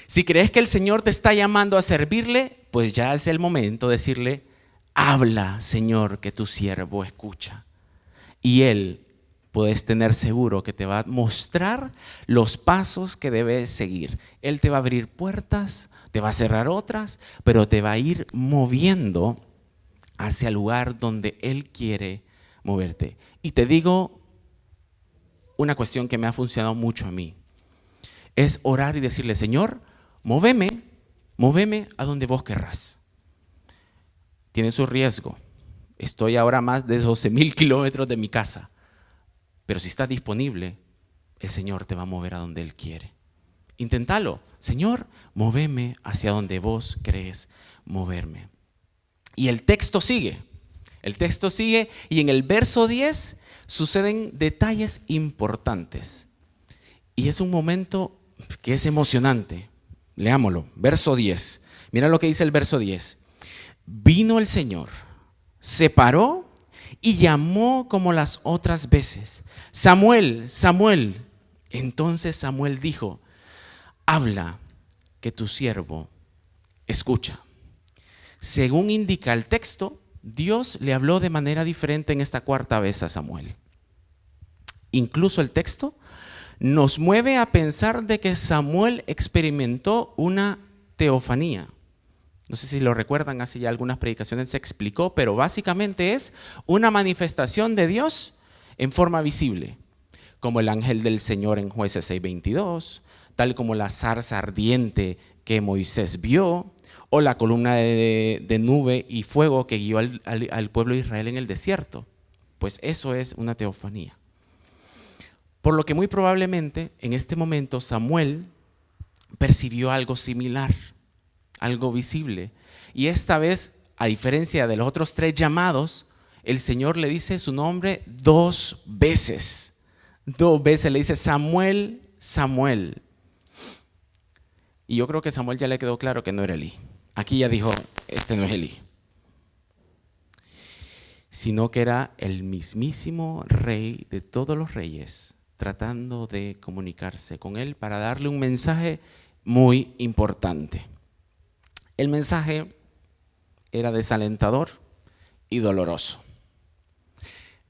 Si crees que el Señor te está llamando a servirle, pues ya es el momento de decirle, habla, Señor, que tu siervo escucha. Y Él, puedes tener seguro que te va a mostrar los pasos que debes seguir. Él te va a abrir puertas, te va a cerrar otras, pero te va a ir moviendo hacia el lugar donde Él quiere moverte. Y te digo una cuestión que me ha funcionado mucho a mí. Es orar y decirle, Señor, móveme a donde vos querrás. Tiene su riesgo. Estoy ahora a más de 12,000 kilómetros de mi casa. Pero si estás disponible, el Señor te va a mover a donde Él quiere. Inténtalo. Señor, móveme hacia donde vos querés moverme. Y el texto sigue. El texto sigue y en el verso 10 suceden detalles importantes. Y es un momento que es emocionante. Leámoslo. Verso 10. Mira lo que dice el verso 10. Vino el Señor, se paró y llamó como las otras veces. Samuel, Samuel. Entonces Samuel dijo, habla, que tu siervo escucha. Según indica el texto, Dios le habló de manera diferente en esta cuarta vez a Samuel. Incluso el texto nos mueve a pensar de que Samuel experimentó una teofanía. No sé si lo recuerdan, hace ya algunas predicaciones se explicó, pero básicamente es una manifestación de Dios en forma visible, como el ángel del Señor en Jueces 6:22, tal como la zarza ardiente que Moisés vio, o la columna de nube y fuego que guió al pueblo de Israel en el desierto. Pues eso es una teofanía. Por lo que muy probablemente en este momento Samuel percibió algo similar, algo visible. Y esta vez, a diferencia de los otros 3 llamados, el Señor le dice su nombre 2 veces. 2 veces le dice Samuel, Samuel. Y yo creo que a Samuel ya le quedó claro que no era Elí. Aquí ya dijo, este no es Elí. Sino que era el mismísimo rey de todos los reyes, tratando de comunicarse con él para darle un mensaje muy importante. El mensaje era desalentador y doloroso.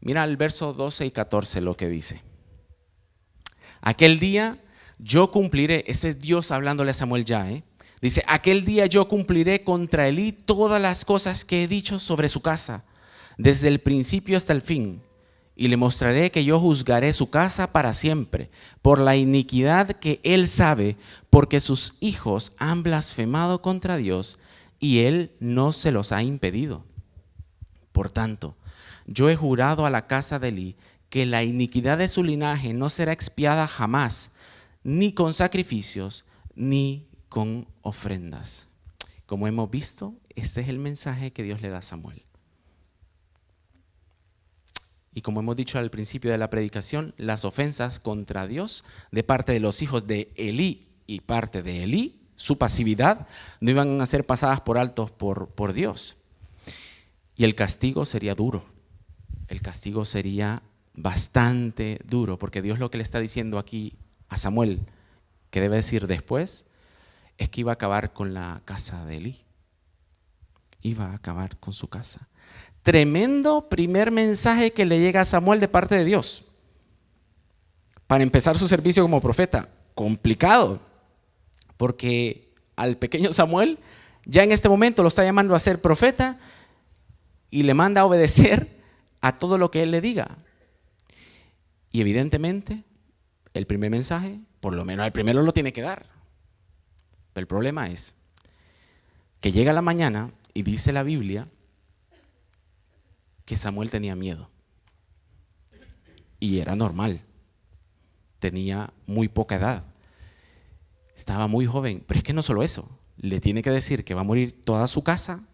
Mira el verso 12 y 14 lo que dice. Aquel día yo cumpliré, ese es Dios hablándole a Samuel ya, dice, aquel día yo cumpliré contra Elí todas las cosas que he dicho sobre su casa, desde el principio hasta el fin. Y le mostraré que yo juzgaré su casa para siempre, por la iniquidad que él sabe, porque sus hijos han blasfemado contra Dios y él no se los ha impedido. Por tanto, yo he jurado a la casa de Elí que la iniquidad de su linaje no será expiada jamás, ni con sacrificios, ni con ofrendas. Como hemos visto, este es el mensaje que Dios le da a Samuel. Y como hemos dicho al principio de la predicación, las ofensas contra Dios de parte de los hijos de Elí y parte de Elí, su pasividad, no iban a ser pasadas por alto por Dios. Y el castigo sería duro. El castigo sería bastante duro, porque Dios lo que le está diciendo aquí a Samuel, que debe decir después, es que iba a acabar con la casa de Elí. Iba a acabar con su casa. Tremendo primer mensaje que le llega a Samuel de parte de Dios para empezar su servicio como profeta. Complicado, porque al pequeño Samuel ya en este momento lo está llamando a ser profeta y le manda a obedecer a todo lo que él le diga. Y evidentemente el primer mensaje, por lo menos el primero lo tiene que dar. Pero el problema es que llega la mañana y dice la Biblia que Samuel tenía miedo. Y era normal. Tenía muy poca edad. Estaba muy joven. Pero es que no solo eso. le tiene que decir que va a morir toda su casa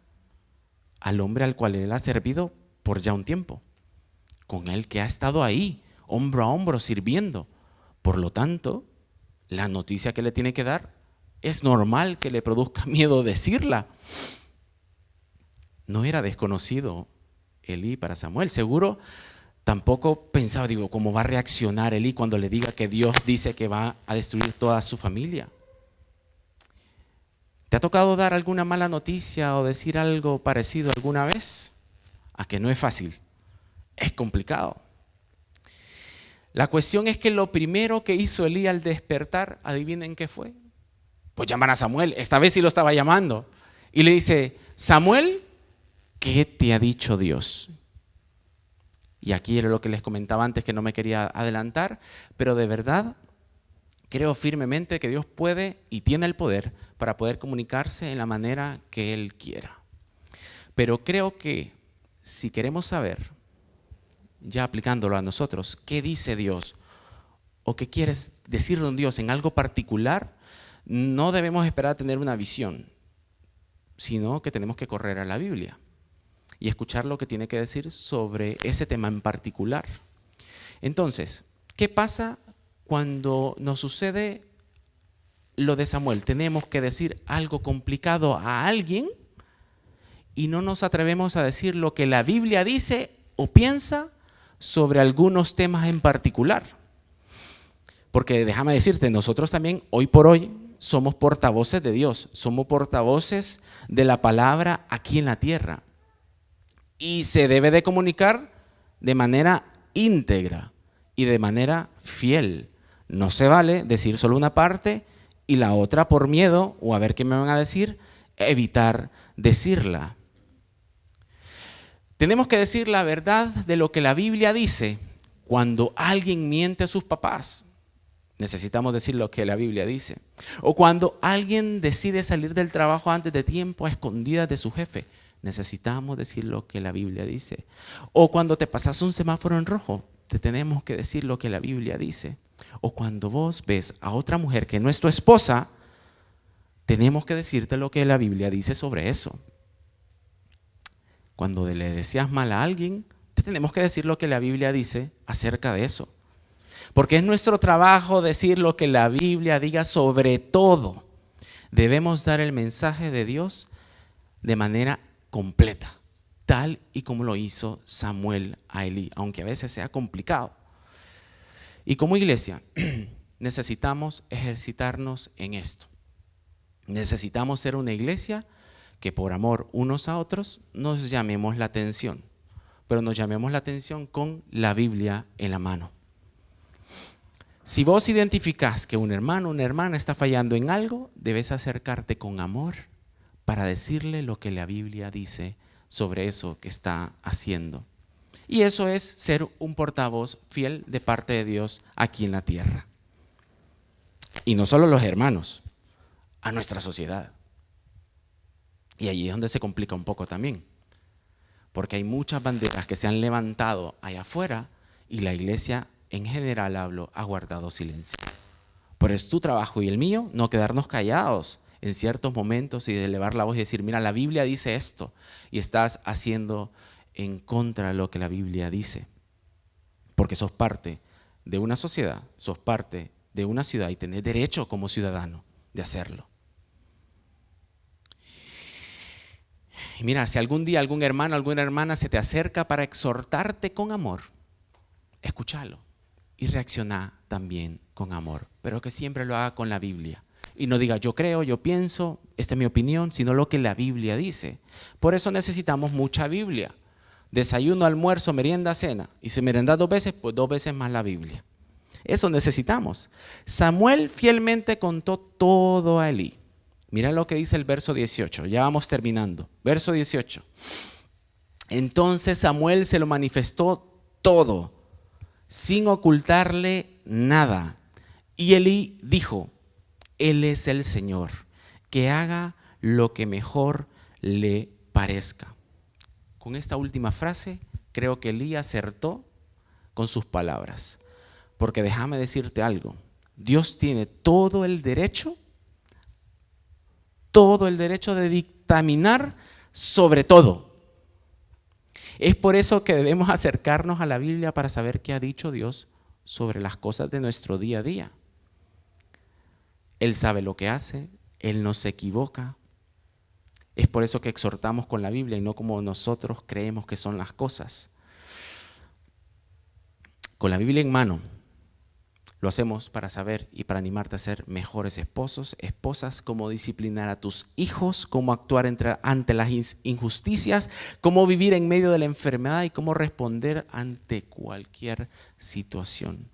al hombre al cual él ha servido por ya un tiempo, con él que ha estado ahí, hombro a hombro, sirviendo. Por lo tanto, la noticia que le tiene que dar es normal que le produzca miedo decirla. No era desconocido Elí para Samuel. Seguro tampoco pensaba, ¿cómo va a reaccionar Elí cuando le diga que Dios dice que va a destruir toda su familia? ¿Te ha tocado dar alguna mala noticia o decir algo parecido alguna vez? A que no es fácil, es complicado. La cuestión es que lo primero que hizo Elí al despertar, adivinen qué fue. Pues llamar a Samuel, esta vez sí lo estaba llamando. Y le dice, Samuel, ¿qué te ha dicho Dios? Y aquí era lo que les comentaba antes, que no me quería adelantar, pero de verdad creo firmemente que Dios puede y tiene el poder para poder comunicarse en la manera que Él quiera. Pero creo que si queremos saber, ya aplicándolo a nosotros, qué dice Dios o qué quiere decirle un Dios en algo particular, no debemos esperar a tener una visión, sino que tenemos que correr a la Biblia y escuchar lo que tiene que decir sobre ese tema en particular. Entonces, ¿qué pasa cuando nos sucede lo de Samuel? Tenemos que decir algo complicado a alguien y no nos atrevemos a decir lo que la Biblia dice o piensa sobre algunos temas en particular. Porque déjame decirte, nosotros también hoy por hoy somos portavoces de Dios, somos portavoces de la palabra aquí en la tierra. Y se debe de comunicar de manera íntegra y de manera fiel. No se vale decir solo una parte y la otra por miedo o a ver qué me van a decir, evitar decirla. Tenemos que decir la verdad de lo que la Biblia dice cuando alguien miente a sus papás. Necesitamos decir lo que la Biblia dice. O cuando alguien decide salir del trabajo antes de tiempo a escondidas de su jefe. Necesitamos decir lo que la Biblia dice. O cuando te pasas un semáforo en rojo, te tenemos que decir lo que la Biblia dice. O cuando vos ves a otra mujer que no es tu esposa, tenemos que decirte lo que la Biblia dice sobre eso. Cuando le deseas mal a alguien, te tenemos que decir lo que la Biblia dice acerca de eso. Porque es nuestro trabajo decir lo que la Biblia diga sobre todo. Debemos dar el mensaje de Dios de manera completa, tal y como lo hizo Samuel a Elí, aunque a veces sea complicado. Y como iglesia, necesitamos ejercitarnos en esto. Necesitamos ser una iglesia que por amor unos a otros nos llamemos la atención, pero nos llamemos la atención con la Biblia en la mano. Si vos identificás que un hermano o una hermana está fallando en algo, debes acercarte con amor para decirle lo que la Biblia dice sobre eso que está haciendo. Y eso es ser un portavoz fiel de parte de Dios aquí en la tierra. Y no solo los hermanos, a nuestra sociedad. Y allí es donde se complica un poco también. Porque hay muchas banderas que se han levantado allá afuera y la iglesia, en general hablo, ha guardado silencio. Pero es tu trabajo y el mío no quedarnos callados en ciertos momentos y de elevar la voz y decir, mira, la Biblia dice esto y estás haciendo en contra de lo que la Biblia dice. Porque sos parte de una sociedad, sos parte de una ciudad y tenés derecho como ciudadano de hacerlo. Y mira, si algún día algún hermano, alguna hermana se te acerca para exhortarte con amor, escúchalo y reacciona también con amor, pero que siempre lo haga con la Biblia. Y no diga yo creo, yo pienso, esta es mi opinión, sino lo que la Biblia dice. Por eso necesitamos mucha Biblia. Desayuno, almuerzo, merienda, cena. Y si merendas 2 veces, pues 2 veces más la Biblia. Eso necesitamos. Samuel fielmente contó todo a Elí. Mira lo que dice el verso 18. Ya vamos terminando. Verso 18. Entonces Samuel se lo manifestó todo, sin ocultarle nada. Y Elí dijo, Él es el Señor, que haga lo que mejor le parezca. Con esta última frase, creo que Elí acertó con sus palabras. Porque déjame decirte algo, Dios tiene todo el derecho todo el derecho de dictaminar sobre todo. Es por eso que debemos acercarnos a la Biblia para saber qué ha dicho Dios sobre las cosas de nuestro día a día. Él sabe lo que hace, Él no se equivoca. Es por eso que exhortamos con la Biblia y no como nosotros creemos que son las cosas. Con la Biblia en mano, lo hacemos para saber y para animarte a ser mejores esposos, esposas, cómo disciplinar a tus hijos, cómo actuar ante las injusticias, cómo vivir en medio de la enfermedad y cómo responder ante cualquier situación.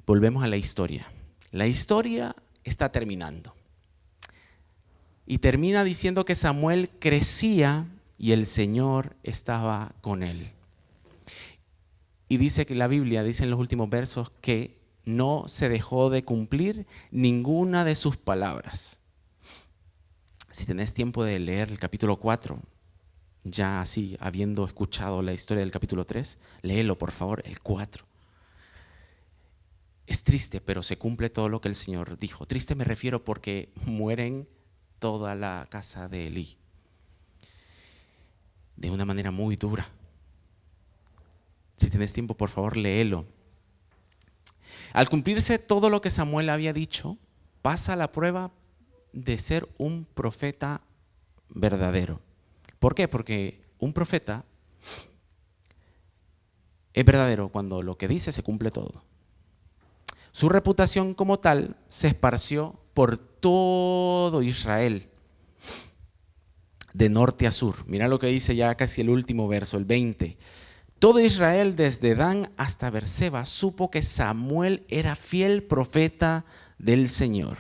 Volvemos a la historia. La historia está terminando. Y termina diciendo que Samuel crecía y el Señor estaba con él. Y dice que la Biblia dice en los últimos versos que no se dejó de cumplir ninguna de sus palabras. Si tenés tiempo de leer el capítulo 4, ya así habiendo escuchado la historia del capítulo 3, léelo por favor, el 4. Es triste, pero se cumple todo lo que el Señor dijo. Triste me refiero porque mueren toda la casa de Elí de una manera muy dura. Si tienes tiempo, por favor, léelo. Al cumplirse todo lo que Samuel había dicho, pasa la prueba de ser un profeta verdadero. ¿Por qué? Porque un profeta es verdadero cuando lo que dice se cumple todo. Su reputación como tal se esparció por todo Israel, de norte a sur. Mira lo que dice ya casi el último verso, el 20. Todo Israel, desde Dan hasta Beerseba, supo que Samuel era fiel profeta del Señor.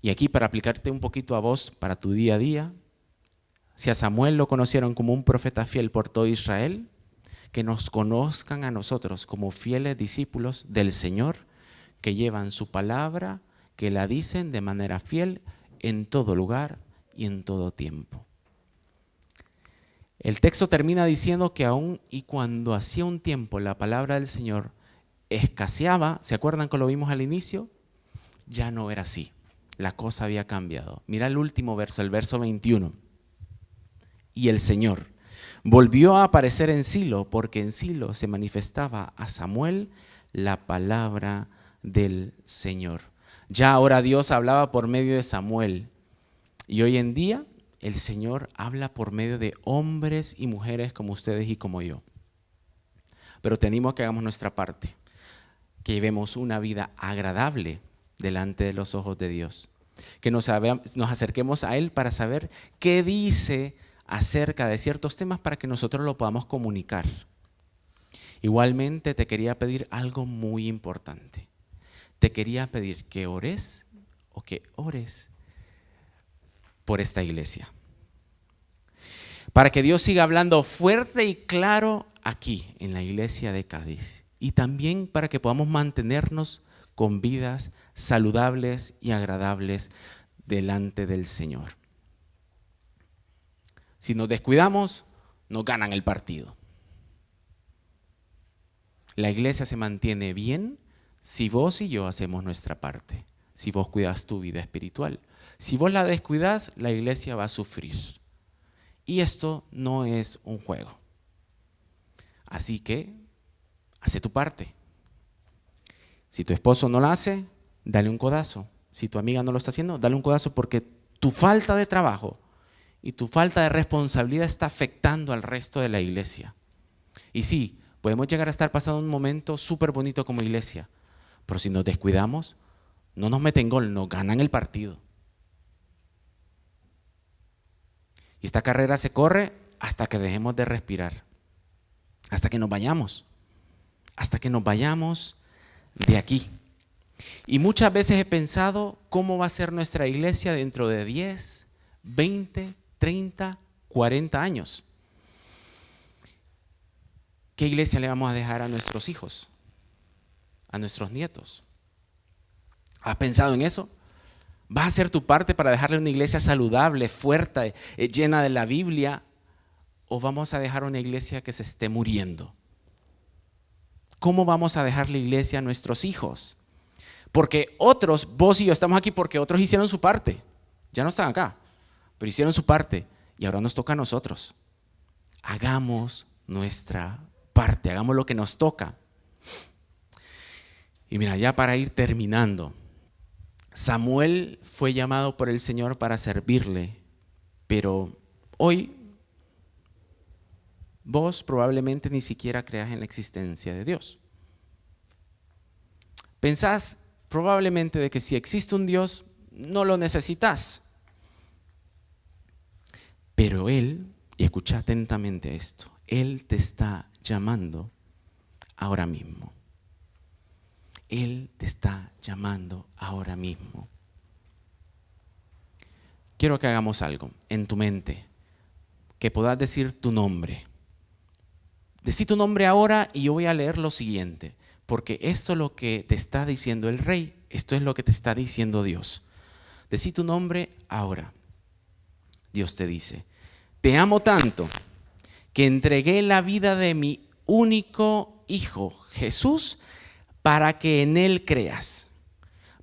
Y aquí, para aplicarte un poquito a vos, para tu día a día, si a Samuel lo conocieron como un profeta fiel por todo Israel, que nos conozcan a nosotros como fieles discípulos del Señor, que llevan su palabra, que la dicen de manera fiel en todo lugar y en todo tiempo. El texto termina diciendo que aún y cuando hacía un tiempo la palabra del Señor escaseaba, ¿se acuerdan que lo vimos al inicio? Ya no era así, la cosa había cambiado. Mira el último verso, el verso 21. Y el Señor volvió a aparecer en Silo, porque en Silo se manifestaba a Samuel la palabra del Señor. Ya ahora Dios hablaba por medio de Samuel y hoy en día el Señor habla por medio de hombres y mujeres como ustedes y como yo. Pero tenemos que hagamos nuestra parte, que llevemos una vida agradable delante de los ojos de Dios, que nos acerquemos a Él para saber qué dice acerca de ciertos temas para que nosotros lo podamos comunicar. Igualmente te quería pedir algo muy importante. Te quería pedir que ores por esta iglesia, para que Dios siga hablando fuerte y claro aquí en la iglesia de Cádiz, y también para que podamos mantenernos con vidas saludables y agradables delante del Señor. Si nos descuidamos, nos ganan el partido. La iglesia se mantiene bien si vos y yo hacemos nuestra parte, si vos cuidas tu vida espiritual. Si vos la descuidas, la iglesia va a sufrir. Y esto no es un juego. Así que, hace tu parte. Si tu esposo no la hace, dale un codazo. Si tu amiga no lo está haciendo, dale un codazo, porque tu falta de trabajo y tu falta de responsabilidad está afectando al resto de la iglesia. Y sí, podemos llegar a estar pasando un momento súper bonito como iglesia, pero si nos descuidamos, no nos meten gol, nos ganan el partido. Y esta carrera se corre hasta que dejemos de respirar, hasta que nos vayamos de aquí. Y muchas veces he pensado cómo va a ser nuestra iglesia dentro de 10, 20, 30, 40 años. ¿Qué iglesia le vamos a dejar a nuestros hijos, a nuestros nietos? ¿Has pensado en eso? ¿Vas a hacer tu parte para dejarle una iglesia saludable, fuerte, llena de la Biblia? ¿O vamos a dejar una iglesia que se esté muriendo? ¿Cómo vamos a dejar la iglesia a nuestros hijos? Porque otros, vos y yo estamos aquí porque otros hicieron su parte. Ya no están acá, pero hicieron su parte y ahora nos toca a nosotros. Hagamos nuestra parte, hagamos lo que nos toca. Y mira, ya para ir terminando, Samuel fue llamado por el Señor para servirle, pero hoy vos probablemente ni siquiera creas en la existencia de Dios. Pensás probablemente de que si existe un Dios, no lo necesitas. Pero Él, y escucha atentamente esto, Él te está llamando ahora mismo. Él te está llamando ahora mismo. Quiero que hagamos algo en tu mente, que puedas decir tu nombre. Decí tu nombre ahora y yo voy a leer lo siguiente, porque esto es lo que te está diciendo el Rey, esto es lo que te está diciendo Dios. Decí tu nombre ahora. Dios te dice: te amo tanto que entregué la vida de mi único Hijo, Jesús, para que en Él creas,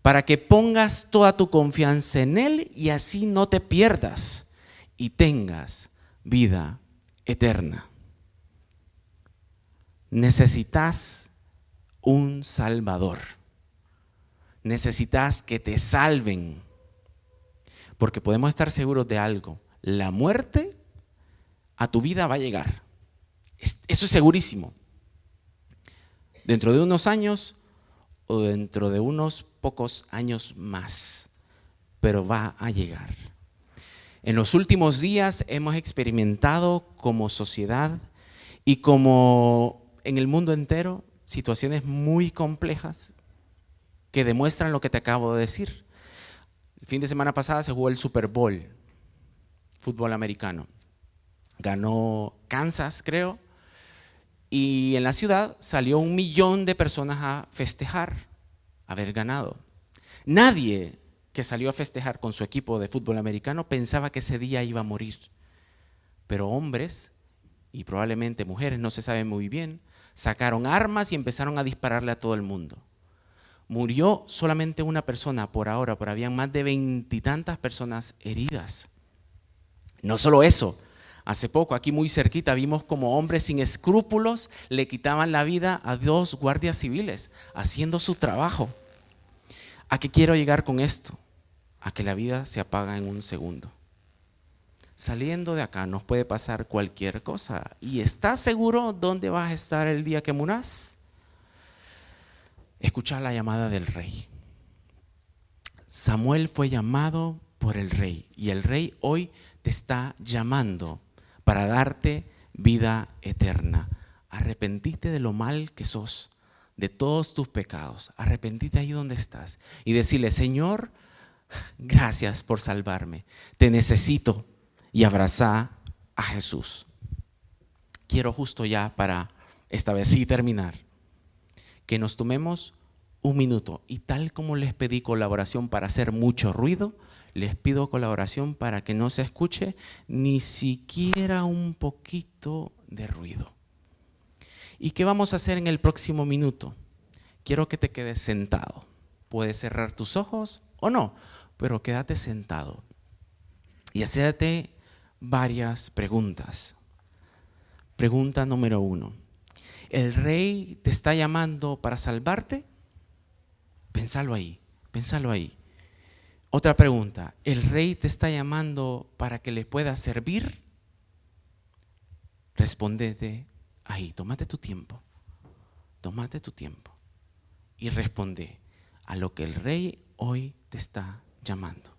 para que pongas toda tu confianza en Él y así no te pierdas y tengas vida eterna. Necesitas un Salvador. Necesitas que te salven. Porque podemos estar seguros de algo: la muerte a tu vida va a llegar. Eso es segurísimo. Dentro de unos años o dentro de unos pocos años más, pero va a llegar. En los últimos días hemos experimentado como sociedad y como en el mundo entero situaciones muy complejas que demuestran lo que te acabo de decir. El fin de semana pasada se jugó el Super Bowl, fútbol americano. Ganó Kansas, creo, y en la ciudad salió 1 millón de personas a festejar haber ganado. Nadie que salió a festejar con su equipo de fútbol americano pensaba que ese día iba a morir. Pero hombres, y probablemente mujeres, no se sabe muy bien, sacaron armas y empezaron a dispararle a todo el mundo. Murió solamente una persona por ahora, pero habían más de 20 y tantas personas heridas. No solo eso, hace poco aquí muy cerquita vimos como hombres sin escrúpulos le quitaban la vida a 2 guardias civiles haciendo su trabajo. ¿A qué quiero llegar con esto? A que la vida se apaga en un segundo. Saliendo de acá nos puede pasar cualquier cosa. ¿Y estás seguro dónde vas a estar el día que muras? Escucha la llamada del Rey. Samuel fue llamado por el Rey y el Rey hoy te está llamando para darte vida eterna. Arrepentite de lo mal que sos, de todos tus pecados. Arrepentite ahí donde estás y decirle: Señor, gracias por salvarme. Te necesito. Y abrazá a Jesús. Quiero justo ya para esta vez sí terminar, que nos tomemos un minuto y tal como les pedí colaboración para hacer mucho ruido, les pido colaboración para que no se escuche ni siquiera un poquito de ruido. ¿Y qué vamos a hacer en el próximo minuto? Quiero que te quedes sentado. Puedes cerrar tus ojos o no, pero quédate sentado y hacerte varias preguntas. Pregunta número 1. ¿El Rey te está llamando para salvarte? Pénsalo ahí, pénsalo ahí. Otra pregunta: ¿el Rey te está llamando para que le puedas servir? Respóndete ahí, tómate tu tiempo y responde a lo que el Rey hoy te está llamando.